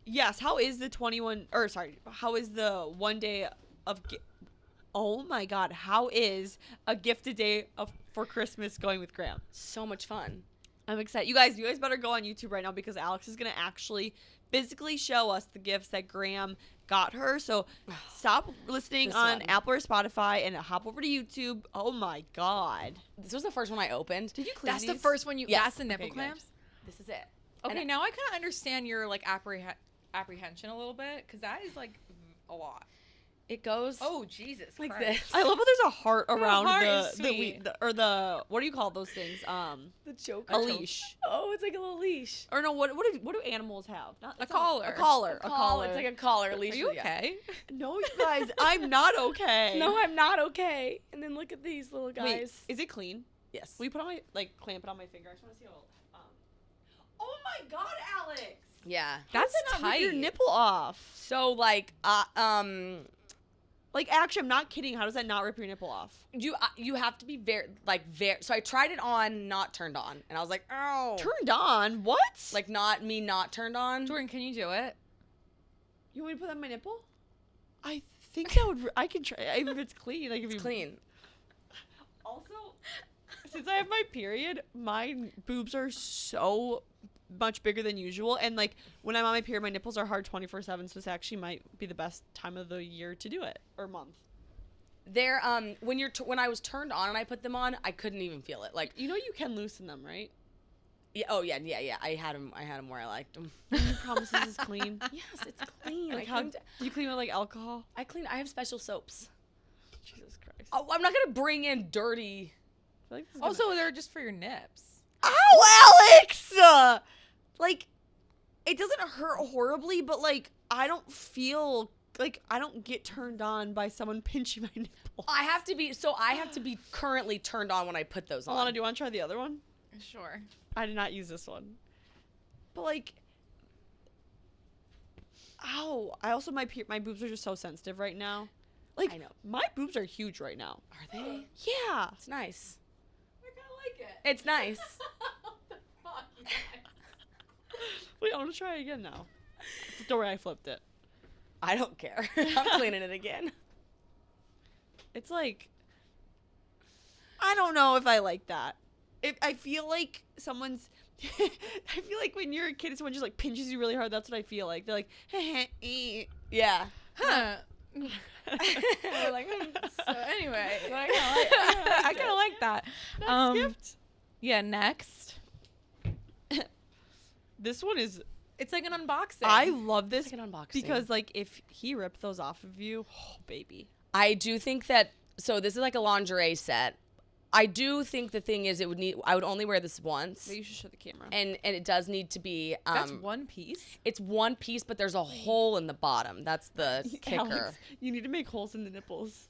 Yes. How is the 21? Or sorry. How is the one day of? Oh my God. How is a gift a day for Christmas going with Graham? So much fun. I'm excited. You guys better go on YouTube right now because Alex is gonna actually physically show us the gifts that Graham got her. So stop listening This on one. Apple or Spotify and hop over to YouTube. Oh my God. This was the first one I opened. Did you clean That's the these? first one you. Yes. That's the nipple Okay, good. clamps. This is it. Okay, And now I kind of understand your like apprehension a little bit because that is like a lot. it goes Oh Jesus! like Christ. this. I love how there's a heart around heart the, is the, sweet. the what do you call those things? The choker. A leash. Oh, it's like a little leash. Or no, what do animals have? Not, A it's not- collar. A collar. A collar. It's like a collar Are leash. you yeah. okay? No, you guys, I'm not okay. No, I'm not okay. And then look at these little guys. Wait, is it clean? Yes. Will you put on my clamp it on my finger? I just want to see how. Oh my God, Alex! Yeah. That's How does that not rip tight. your nipple off. So like Like, actually, I'm not kidding. How does that not rip your nipple off? you have to be very. So I tried it on, not turned on, and I was like, oh, Turned on? What? like not turned on. Jordan, can you do it? You want me to put that on my nipple? I think that would. I can try. Even if it's clean, like if It's you clean. Also, since I have my period, my boobs are so much bigger than usual, and like when I'm on my period, my nipples are hard 24/7. So this actually might be the best time of the year to do it, or month. They're when I was turned on and I put them on, I couldn't even feel it. Like, You know you can loosen them, right? yeah, oh yeah. I had them where I liked them. You promise this is clean. Yes, it's clean. Like how do you clean with like alcohol? I have special soaps. Jesus Christ. Oh, I'm not gonna bring in dirty feel like this is Also, they're just for your nips. Ow, Alex! Like, it doesn't hurt horribly, but like, I don't feel like I don't get turned on by someone pinching my nipple. I have to be currently turned on when I put those on. Alana, do you want to try the other one? Sure. I did not use this one. But like, ow! I also my boobs are just so sensitive right now. Like, I know. my boobs are huge right now. Are they? Yeah. It's nice. I kind of like it. It's nice. What the fuck, you guys? Wait, I want to try it again now. Don't worry, I flipped it. I don't care. I'm cleaning it again. It's like, I don't know if I like that. I feel like someone's, I feel like when you're a kid, someone just like pinches you really hard. That's what I feel like. They're like, Yeah. Huh. We're like, So anyway, I kind of like that. Next gift. Yeah, next. This one is, It's like an unboxing. I love this It's like an unboxing. because like if he ripped those off of you, oh baby. I do think that, so this is like a lingerie set. I do think the thing is I would only wear this once. Maybe you should show the camera. And it does need to be, That's one piece. it's one piece, but there's a hole in the bottom. That's the kicker. Alex, you need to make holes in the nipples.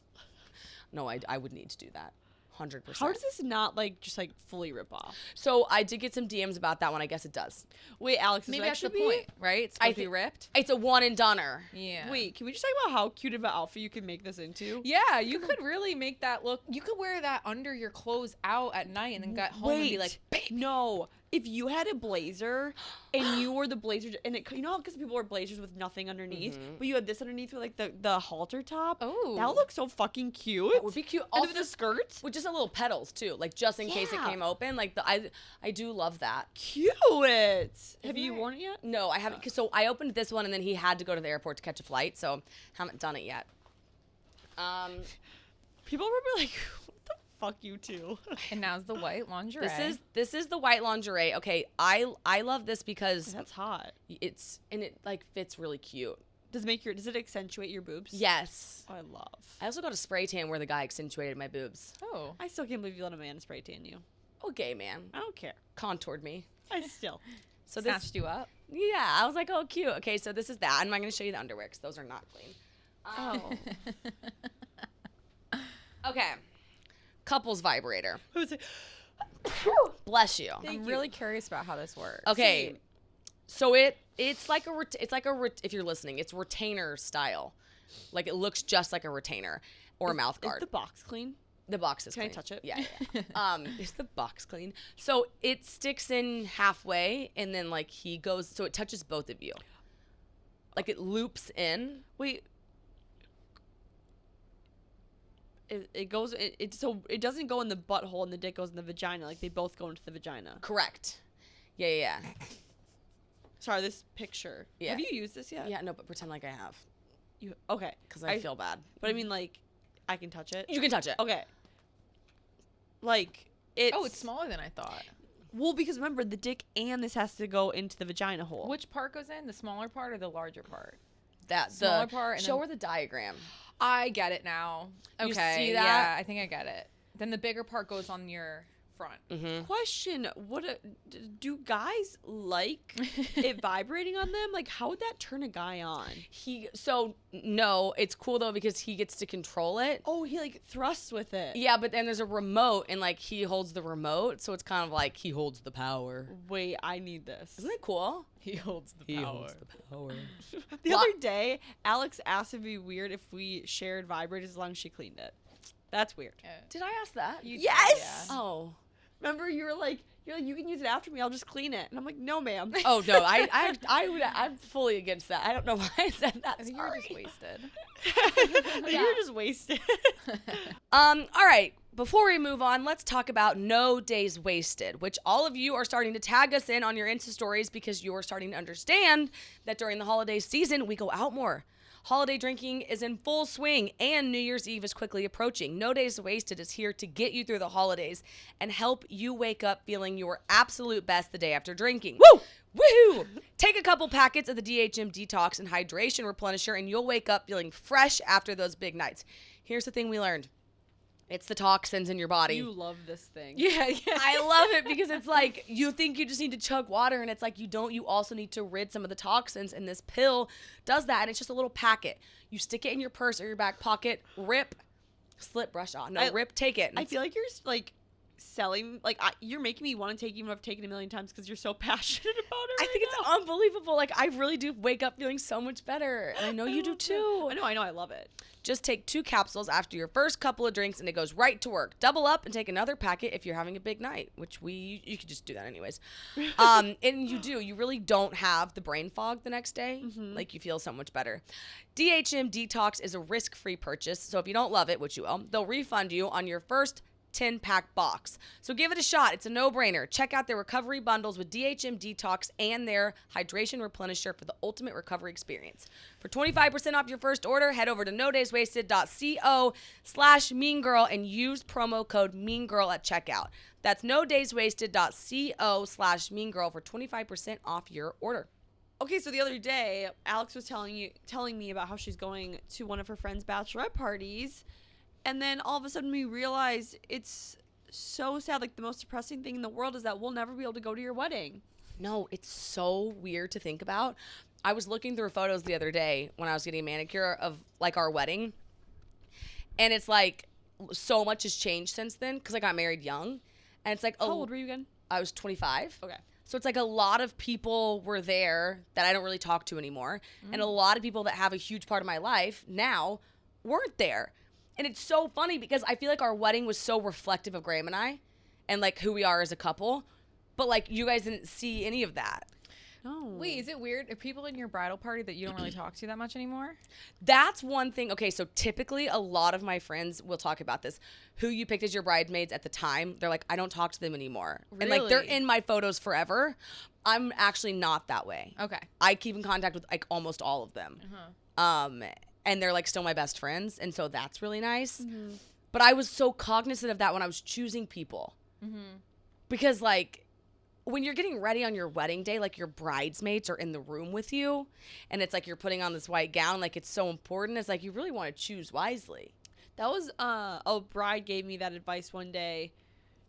No, I would need to do that. 100%. How does this not like just like fully rip off? So I did get some DMs about that one. I guess it does. Wait, Alex, Maybe that that's the should be- point, right? It's supposed to be ripped. It's a one and doneer. Yeah. Wait, can we just talk about how cute of an outfit you can make this into? Yeah, you could really make that look. You could wear that under your clothes out at night and then get home and be like, no. If you had a blazer and you wore the blazer, and it, you know, because people wear blazers with nothing underneath, but you had this underneath with like the halter top. Oh. that would look so fucking cute. That would be cute. And Also, with the skirts, with just a little petals too, like just in case it Yeah. came open. Like I do love that. cute. Have you it? worn it yet? No, I haven't. 'Cause so I opened this one and then he had to go to the airport to catch a flight, so haven't done it yet. People were like, "What the fuck, you two?" and now's the white lingerie. This is the white lingerie. Okay, I love this because That's hot. it like fits really cute. Does it accentuate your boobs? Yes. Oh, I love. I also got a spray tan where the guy accentuated my boobs. Oh. I still can't believe you let a man spray tan you. Okay, man. I don't care. Contoured me. I still. So this, Snatched you up. yeah, I was like, oh, cute. Okay, so this is that. I'm not going to show you the underwear because those are not clean. Oh. Okay. Couples vibrator. Who's it? Bless you. I'm really curious about how this works. Okay. Same. So it's like if you're listening, it's retainer style. Like it looks just like a retainer or a mouth Is guard. the box clean? The box is Can I clean. touch it? Yeah. Is the box clean? So it sticks in halfway and then like he goes, so it touches both of you. Like it loops in. Wait. It goes. So it doesn't go in the butthole and the dick goes in the vagina. Like they both go into the vagina. Correct. Yeah. Sorry, this picture. Yeah. Have you used this yet? Yeah, no, but pretend like I have. You okay? Because I feel bad. But I mean, like, I can touch it. You can touch it. Okay. Like it's. Oh, it's smaller than I thought. Well, because remember, the dick and this has to go into the vagina hole. Which part goes in? The smaller part or the larger part? That Smaller part and show then- her the diagram. I get it now. You Okay. see that? Yeah, I think I get it. Then the bigger part goes on your front. Mm-hmm. Question: do guys like it vibrating on them? Like, how would that turn a guy on? No, it's cool though because he gets to control it. Oh, he like thrusts with it. Yeah, but then there's a remote and like he holds the remote, so it's kind of like he holds the power. Wait, I need this. Isn't it cool? He holds the He power. holds the power. The Wha- other day, Alex asked if it'd be weird if we shared vibrators as long as she cleaned it. That's weird. Yeah. Did I ask that? You- Yes! yeah. Oh. Remember, you're like, you can use it after me. I'll just clean it. And I'm like, no, ma'am. Oh no, I'm fully against that. I don't know why I said that. I think you were just wasted. You were just wasted. All right. Before we move on, let's talk about no days wasted, which all of you are starting to tag us in on your Insta stories because you are starting to understand that during the holiday season, we go out more. Holiday drinking is in full swing and New Year's Eve is quickly approaching. No Days Wasted is here to get you through the holidays and help you wake up feeling your absolute best the day after drinking. Woo! Woohoo! Take a couple packets of the DHM Detox and Hydration Replenisher and you'll wake up feeling fresh after those big nights. Here's the thing we learned. It's the toxins in your body. You love this thing. Yeah. I love it because it's like you think you just need to chug water and it's like you don't. You also need to rid some of the toxins, and this pill does that, and it's just a little packet. You stick it in your purse or your back pocket, rip, slip, brush off. No, rip, take it. I feel like you're like selling, like you're making me want to take, even if I've taken it a million times, because you're so passionate about it. I think it's unbelievable. Like, I really do wake up feeling so much better, and I know you do too. I know, I love it. Just take 2 capsules after your first couple of drinks, and it goes right to work. Double up and take another packet if you're having a big night, which you could just do that anyways. And you really don't have the brain fog the next day. Like, you feel so much better. DHM Detox is a risk-free purchase, so if you don't love it, which you will, they'll refund you on your first 10-pack box. So give it a shot. It's a no-brainer. Check out their recovery bundles with DHM Detox and their hydration replenisher for the ultimate recovery experience. For 25% off your first order, head over to nodayswasted.co/meangirl and use promo code meangirl at checkout. That's nodayswasted.co/meangirl for 25% off your order. Okay, so the other day, Alex was telling me about how she's going to one of her friend's bachelorette parties. And then all of a sudden we realize it's so sad. Like, the most depressing thing in the world is that we'll never be able to go to your wedding. No, it's so weird to think about. I was looking through photos the other day when I was getting a manicure of, like, our wedding. And it's like so much has changed since then because I got married young. And it's like, How old were you again? I was 25. Okay. So it's like a lot of people were there that I don't really talk to anymore. And a lot of people that have a huge part of my life now weren't there. And it's so funny because I feel like our wedding was so reflective of Graham and I and, like, who we are as a couple. But, like, you guys didn't see any of that. No. Wait, is it weird? Are people in your bridal party that you don't really talk to that much anymore? That's one thing. Okay, so typically a lot of my friends will talk about this. Who you picked as your bridesmaids at the time, they're like, I don't talk to them anymore. And, like, they're Really? in my photos forever. I'm actually not that way. Okay. I keep in contact with, like, almost all of them. And they're, like, still my best friends. And so that's really nice. But I was so cognizant of that when I was choosing people. Because, like, when you're getting ready on your wedding day, like, your bridesmaids are in the room with you. And it's like you're putting on this white gown. Like, it's so important. It's like you really want to choose wisely. That was, a bride gave me that advice one day.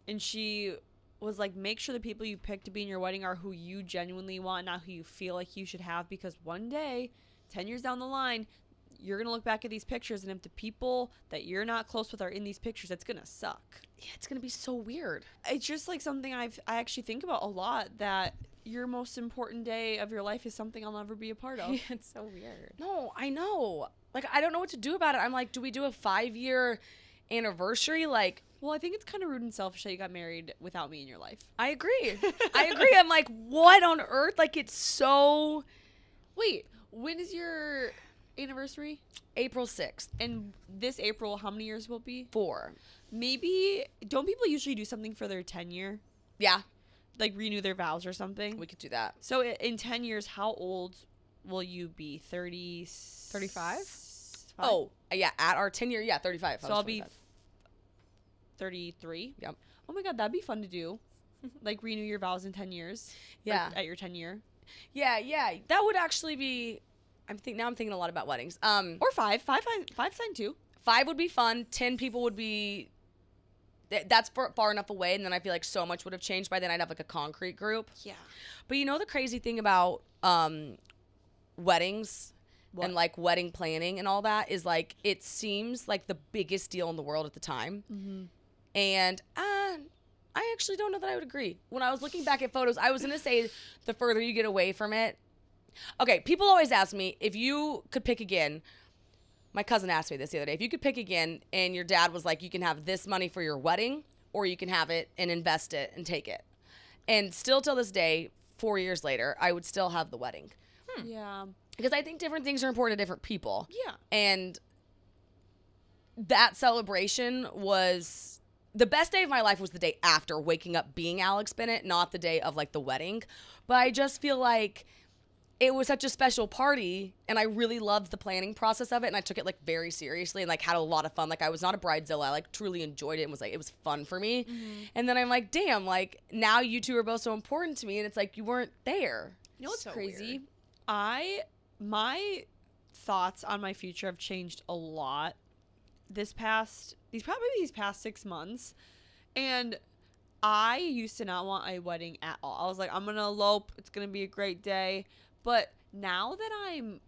And she was like, make sure the people you pick to be in your wedding are who you genuinely want, not who you feel like you should have. Because one day, 10 years down the line, you're going to look back at these pictures, and if the people that you're not close with are in these pictures, it's going to suck. Yeah, it's going to be so weird. It's just like something I actually think about a lot, that your most important day of your life is something I'll never be a part of. It's so weird. No, I know. Like, I don't know what to do about it. I'm like, do we do a 5-year anniversary? Like, Well, I think it's kind of rude and selfish that you got married without me in your life. I agree. I'm like, what on earth? Like, it's so... Wait, when is your anniversary? April 6th. And this April, how many years will it be? 4. Maybe, don't people usually do something for their 10 year? Yeah, Like renew their vows or something? we could do that. So in 10 years, how old will you be? 35? Oh, yeah, at our 10-year, yeah, 35. So I'll be 33? Yep. Oh my God, that'd be fun to do. Like renew your vows in 10 years? Yeah. Like, at your 10 year? Yeah. That would actually be... Now I'm thinking a lot about weddings. Or 5. 5's fine too. 5 would be fun. 10 people would be... That's far enough away, and then I feel like so much would have changed by then. I'd have, like, a concrete group. Yeah. But you know the crazy thing about weddings and, like, wedding planning and all that is, like, it seems like the biggest deal in the world at the time. And I actually don't know that I would agree. When I was looking back at photos, I was going to say the further you get away from it. Okay, people always ask me, if you could pick again, my cousin asked me this the other day, if you could pick again and your dad was like, you can have this money for your wedding or you can have it and invest it and take it. And still till this day, 4 years later, I would still have the wedding. Yeah. Because I think different things are important to different people. Yeah. And that celebration was... The best day of my life was the day after waking up being Alex Bennett, not the day of, like, the wedding. But I just feel like it was such a special party, and I really loved the planning process of it, and I took it, like, very seriously and, like, had a lot of fun. Like, I was not a bridezilla. I, like, truly enjoyed it and was, like, it was fun for me. And then I'm like, damn, like, now you two are both so important to me, and it's like you weren't there. You know what's So crazy? weird. My thoughts on my future have changed a lot this past these past 6 months. And I used to not want a wedding at all. I was like, I'm going to elope. It's going to be a great day. But now that I'm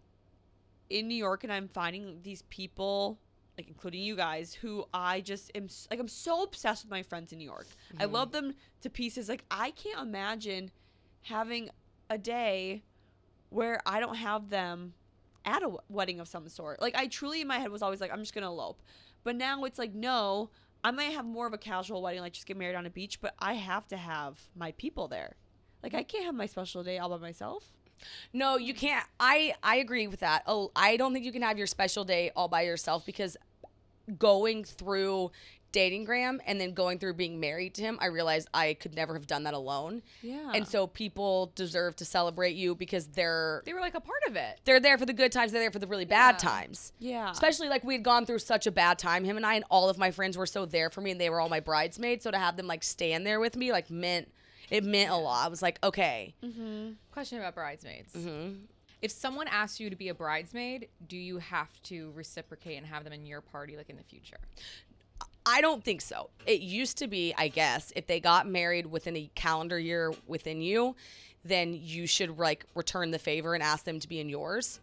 in New York and I'm finding these people, like including you guys, who I just am like, I'm so obsessed with my friends in New York. I love them to pieces. Like, I can't imagine having a day where I don't have them at a wedding of some sort. Like, I truly in my head was always like, I'm just going to elope. But now it's like, no, I might have more of a casual wedding, like just get married on a beach, but I have to have my people there. Like, I can't have my special day all by myself. No, you can't. I agree with that. Oh, I don't think you can have your special day all by yourself, because going through dating Graham and then going through being married to him, I realized I could never have done that alone. Yeah. And so people deserve to celebrate you because They were like a part of it. they're there for the good times, they're there for the really bad times. Yeah. Especially like we had gone through such a bad time, him and I, and all of my friends were so there for me, and they were all my bridesmaids. So to have them like stand there with me, like meant a lot. I was like, okay. Question about bridesmaids. If someone asks you to be a bridesmaid, do you have to reciprocate and have them in your party, like in the future? I don't think so. It used to be, I guess, if they got married within a calendar year within you, then you should like return the favor and ask them to be in yours,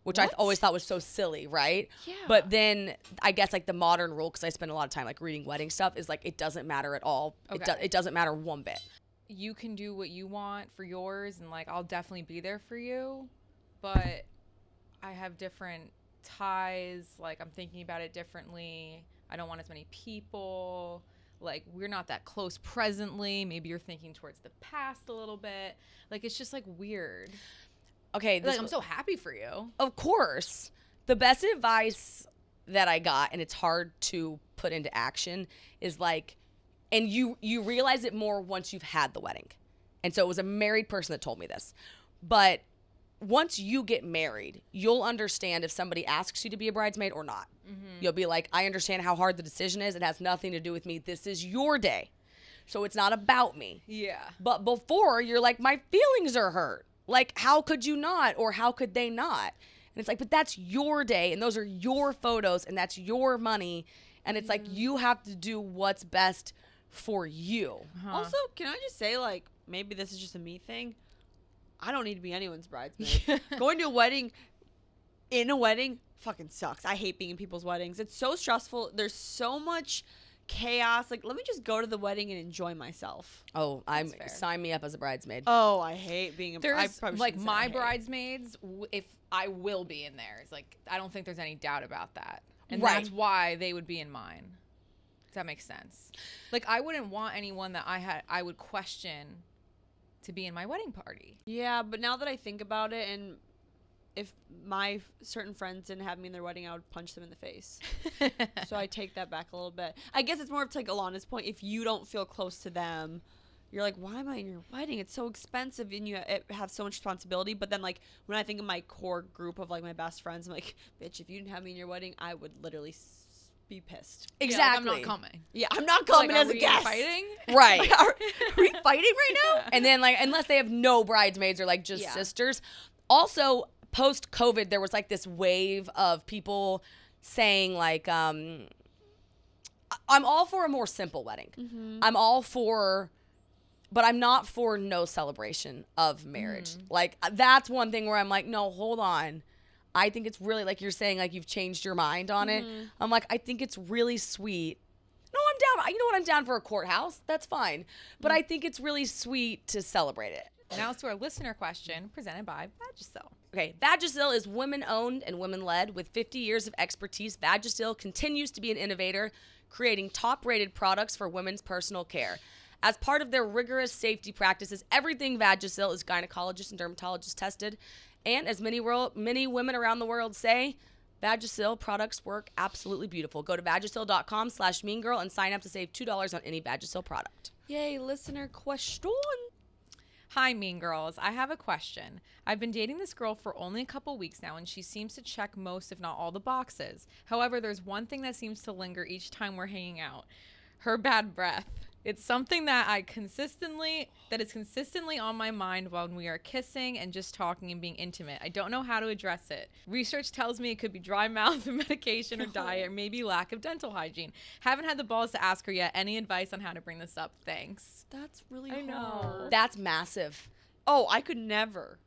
which I always thought was so silly, right? Yeah. But then I guess like the modern rule, because I spend a lot of time like reading wedding stuff, is like it doesn't matter at all. Okay. It doesn't matter one bit. You can do what you want for yours, and like I'll definitely be there for you, but I have different ties. Like, I'm thinking about it differently. I don't want as many people. Like, we're not that close presently. Maybe you're thinking towards the past a little bit. Like, it's just like weird. Okay, Like, I'm so happy for you. Of course. The best advice that I got, and it's hard to put into action, is like, and you realize it more once you've had the wedding. And so it was a married person that told me this. But once you get married, you'll understand if somebody asks you to be a bridesmaid or not. You'll be like, I understand how hard the decision is. It has nothing to do with me. This is your day. So it's not about me. Yeah. But before, you're like, my feelings are hurt. Like, how could you not? Or how could they not? And it's like, but that's your day, and those are your photos, and that's your money. And it's like, you have to do what's best for you. Also, can I just say, like, maybe this is just a me thing. I don't need to be anyone's bridesmaid. Going to a wedding, fucking sucks. I hate being in people's weddings. It's so stressful. There's so much chaos. Like, let me just go to the wedding and enjoy myself. Oh, fair. sign me up as a bridesmaid. Oh, I hate being a There's probably like shouldn't say my I hate. bridesmaids, if I will be in theirs. Like, I don't think there's any doubt about that. And Right. that's why they would be in mine. Does that make sense? Like, I wouldn't want anyone that I would question to be in my wedding party. Yeah, but now that I think about it, and if my certain friends didn't have me in their wedding, I would punch them in the face. So I take that back a little bit. I guess it's more of to like Alana's point. If you don't feel close to them, you're like, why am I in your wedding? It's so expensive, and you have so much responsibility. But then, like, when I think of my core group of like my best friends, I'm like, bitch, if you didn't have me in your wedding, I would literally be pissed. Exactly. Yeah, like, I'm not coming. Yeah, I'm not coming Like, as are a we guest. fighting? Right. Like, are we fighting right now? And then, like, unless they have no bridesmaids or, like, just Yeah. sisters. Also, post-COVID, there was, like, this wave of people saying, like, I'm all for a more simple wedding. I'm all for, but I'm not for no celebration of marriage. Like, that's one thing where I'm like, no, hold on. I think it's really, like you're saying, like, you've changed your mind on it. I'm like, I think it's really sweet. No, I'm down. You know what? I'm down for a courthouse. That's fine. But I think it's really sweet to celebrate it. Now to our listener question presented by Vagisil. Okay, Vagisil is women-owned and women-led. With 50 years of expertise, Vagisil continues to be an innovator, creating top-rated products for women's personal care. As part of their rigorous safety practices, everything Vagisil is gynecologist and dermatologist tested. And as many women around the world say, Vagisil products work absolutely beautiful. Go to Vagisil.com/meangirl and sign up to save $2 on any Vagisil product. Yay, listener question. Hi, Mean Girls. I have a question. I've been dating this girl for only a couple weeks now, and she seems to check most, if not all, the boxes. However, there's one thing that seems to linger each time we're hanging out. Her bad breath. It's something that is consistently on my mind when we are kissing and just talking and being intimate. I don't know how to address it. Research tells me it could be dry mouth, medication, or diet, or maybe lack of dental hygiene. Haven't had the balls to ask her yet. Any advice on how to bring this up? Thanks. That's really I know. hard. That's massive. Oh, I could never.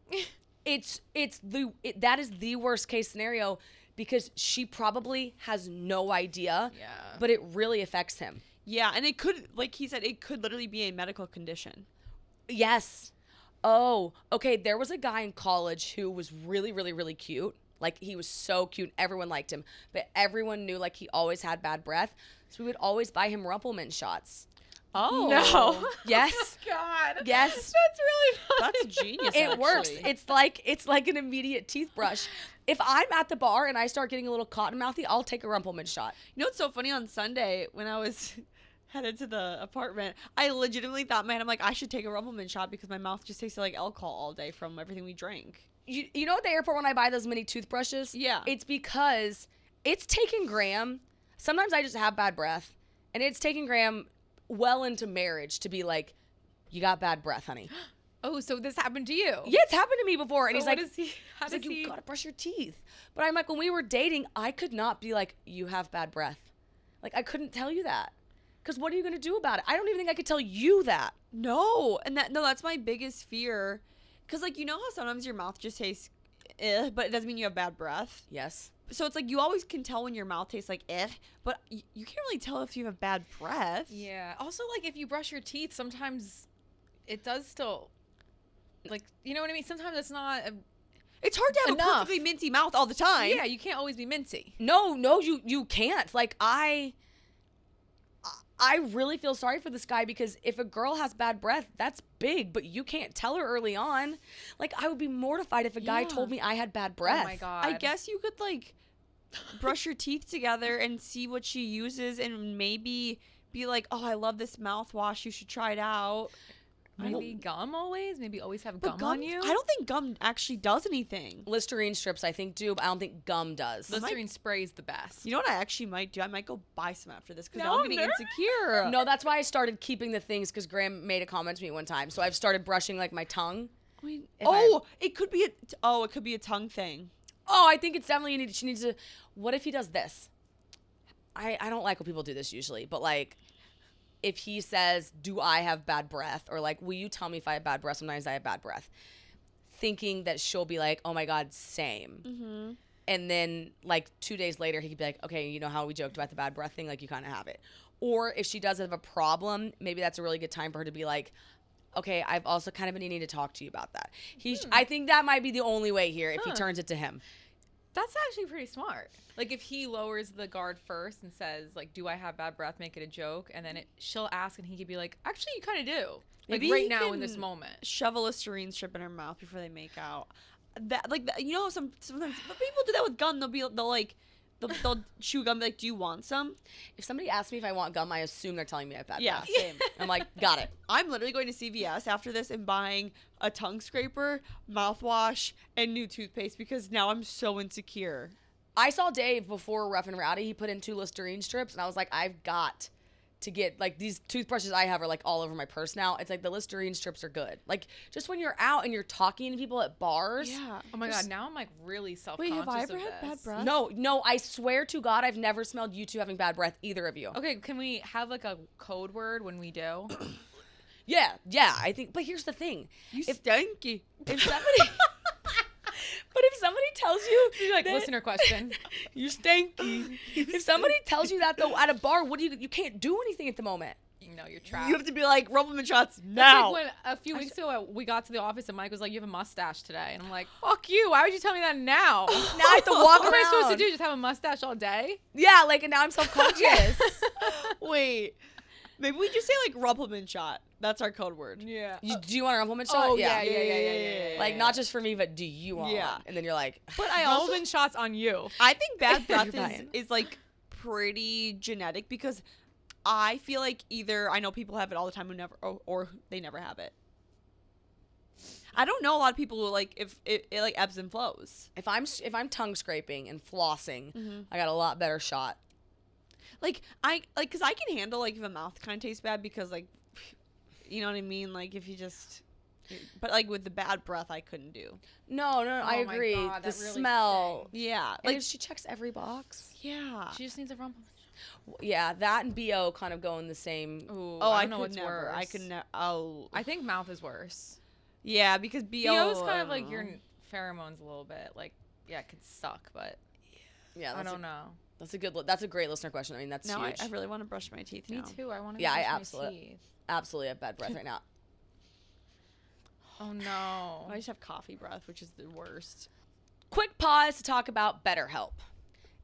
That is the worst case scenario because she probably has no idea. Yeah. But it really affects him. Yeah, and it could, like he said, it could literally be a medical condition. Yes. Oh, okay. There was a guy in college who was really, really, really cute. Like, he was so cute. Everyone liked him. But everyone knew, like, he always had bad breath. So we would always buy him Rumpelman shots. Oh. No. Yes. God. Yes. That's really funny. That's genius, It works. actually. It's like an immediate teeth brush. If I'm at the bar and I start getting a little cotton mouthy, I'll take a Rumpelman shot. You know what's so funny? On Sunday, when I was headed to the apartment, I legitimately thought, man, I'm like, I should take a Rumpelman shot because my mouth just tasted like alcohol all day from everything we drank. You know at the airport when I buy those mini toothbrushes? Yeah. It's because it's taken Graham. Sometimes I just have bad breath. And it's taken Graham well into marriage to be like, you got bad breath, honey. Oh, so this happened to you? Yeah, it's happened to me before. And So he's what like, does he? How does you he? gotta brush your teeth. But I'm like, when we were dating, I could not be like, you have bad breath. Like, I couldn't tell you that. Because what are you gonna do about it? I don't even think I could tell you that. No, that's my biggest fear. Because, like, you know how sometimes your mouth just tastes but it doesn't mean you have bad breath? Yes. So it's like you always can tell when your mouth tastes like but you can't really tell if you have bad breath. Yeah. Also, like, if you brush your teeth, sometimes it does still, like, you know what I mean? Sometimes it's not. It's hard to have Enough. a perfectly minty mouth all the time. Yeah, you can't always be minty. No, you can't. Like, I really feel sorry for this guy because if a girl has bad breath, that's big, but you can't tell her early on. Like, I would be mortified if a guy Yeah. told me I had bad breath. Oh my God. I guess you could, like, brush your teeth together and see what she uses and maybe be like, oh, I love this mouthwash. You should try it out. Maybe gum always? Maybe always have But gum on you? I don't think gum actually does anything. Listerine strips, I think, do, but I don't think gum does. Listerine spray is the best. You know what I actually might do? I might go buy some after this because No, now I'm I'm getting nervous. insecure. No, that's why I started keeping the things because Graham made a comment to me one time. So I've started brushing, like, my tongue. I mean, If it could be a tongue thing. Oh, I think it's definitely she needs to. What if he does this? I don't like when people do this usually, but like, if he says, "Do I have bad breath?" or like, "Will you tell me if I have bad breath?" Sometimes I have bad breath, thinking that she'll be like, "Oh my God, same." Mm-hmm. And then like 2 days later, he could be like, "Okay, you know how we joked about the bad breath thing? Like, you kind of have it." Or if she does have a problem, maybe that's a really good time for her to be like, "Okay, I've also kind of been needing to talk to you about that." I think that might be the only way here if he turns it to him. That's actually pretty smart. Like, if he lowers the guard first and says, like, do I have bad breath? Make it a joke. And then she'll ask and he could be like, actually, you kind of do. Like, Maybe right he now in this can moment. Shove a Listerine strip in her mouth before they make out. You know, sometimes but people do that with gum. They'll chew gum. Be like, do you want some? If somebody asks me if I want gum, I assume they're telling me I have bad Yeah, breath. same. I'm like, got it. I'm literally going to CVS after this and buying a tongue scraper, mouthwash, and new toothpaste because now I'm so insecure. I saw Dave before Rough and Rowdy. He put in 2 Listerine strips, and I was like, I've got to get, like, these toothbrushes I have are, like, all over my purse now. It's like the Listerine strips are good. Like, just when you're out and you're talking to people at bars. Yeah. Oh my God, now I'm like really self-conscious. Wait, have I ever of had bad this. breath? No, I swear to God, I've never smelled you two having bad breath, either of you. Okay, can we have like a code word when we do? Yeah, I think, but here's the thing. You stanky. If somebody... But if somebody tells you, Like, that- listener question. you stanky. If somebody tells you that though at a bar, what do you can't do anything at the moment. No, you're trapped. You have to be like, Rumpelman shots It's now. like when a few weeks ago we got to the office and Mike was like, "You have a mustache today," and I'm like, "Fuck you! Why would you tell me that now? Now I have to walk What am I supposed to around. do? Just have a mustache all day?" Yeah, like, and now I'm self-conscious. Wait. Maybe we just say like Rumpelman shot. That's our code word. Yeah. Do you want a compliment shot? Oh yeah. Like, not just for me, but do you want Yeah. one? And then you're like, But I also Golden shots on you. I think bad breath You're fine. is like pretty genetic because I feel like either I know people have it all the time who never or they never have it. I don't know a lot of people who like if it like ebbs and flows. if I'm tongue scraping and flossing, Mm-hmm. I got a lot better shot. Because I can handle, like, if a mouth kind of tastes bad because, like, you know what I mean? Like, if you just... But, like, with the bad breath, I couldn't do. No, I Oh my agree. God, The that really smell. Yeah. Like, Like, she checks every box. yeah. She just needs a rumble. Yeah, that and BO kind of go in the same. Ooh, Oh, I I don't know could what's never. worse. I could never. Oh. I think mouth is worse. Yeah, because BO... BO is kind I of like don't your know. pheromones a little bit. Like, yeah, it could suck, but Yeah, I don't know. That's a great listener question. I mean, that's Now huge. I really want to brush my teeth Me now. too. I want to. Yeah, I brush my absolutely- teeth. Absolutely have bad breath right now. Oh no. I just have coffee breath, which is the worst. Quick pause to talk about BetterHelp.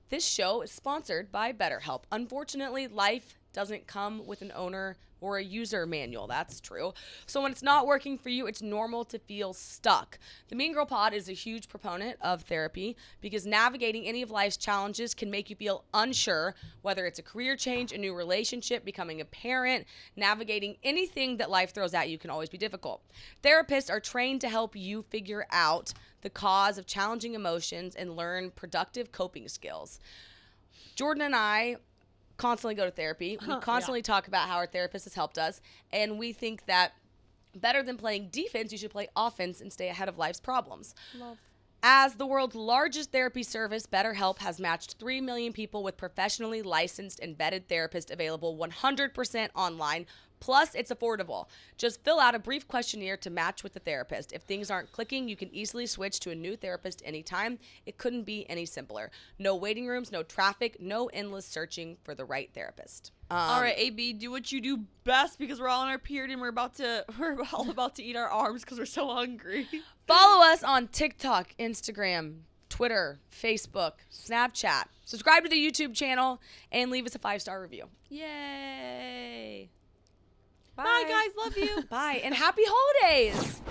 This show is sponsored by BetterHelp. Unfortunately, life doesn't come with an owner or a user manual. That's true. So when it's not working for you, it's normal to feel stuck. The Mean Girl Pod is a huge proponent of therapy because navigating any of life's challenges can make you feel unsure, whether it's a career change, a new relationship, becoming a parent, navigating anything that life throws at you can always be difficult. Therapists are trained to help you figure out the cause of challenging emotions and learn productive coping skills. Jordan and I constantly go to therapy. We constantly talk about how our therapist has helped us, and we think that better than playing defense, you should play offense and stay ahead of life's problems. Love. As the world's largest therapy service, BetterHelp has matched 3 million people with professionally licensed and vetted therapists available 100% online. Plus, it's affordable. Just fill out a brief questionnaire to match with the therapist. If things aren't clicking, you can easily switch to a new therapist anytime. It couldn't be any simpler. No waiting rooms, no traffic, no endless searching for the right therapist. All right, AB, do what you do best because we're all on our period and we're all about to eat our arms because we're so hungry. Follow us on TikTok, Instagram, Twitter, Facebook, Snapchat. Subscribe to the YouTube channel and leave us a 5-star review. Yay. Bye, guys. Love you. Bye, and happy holidays!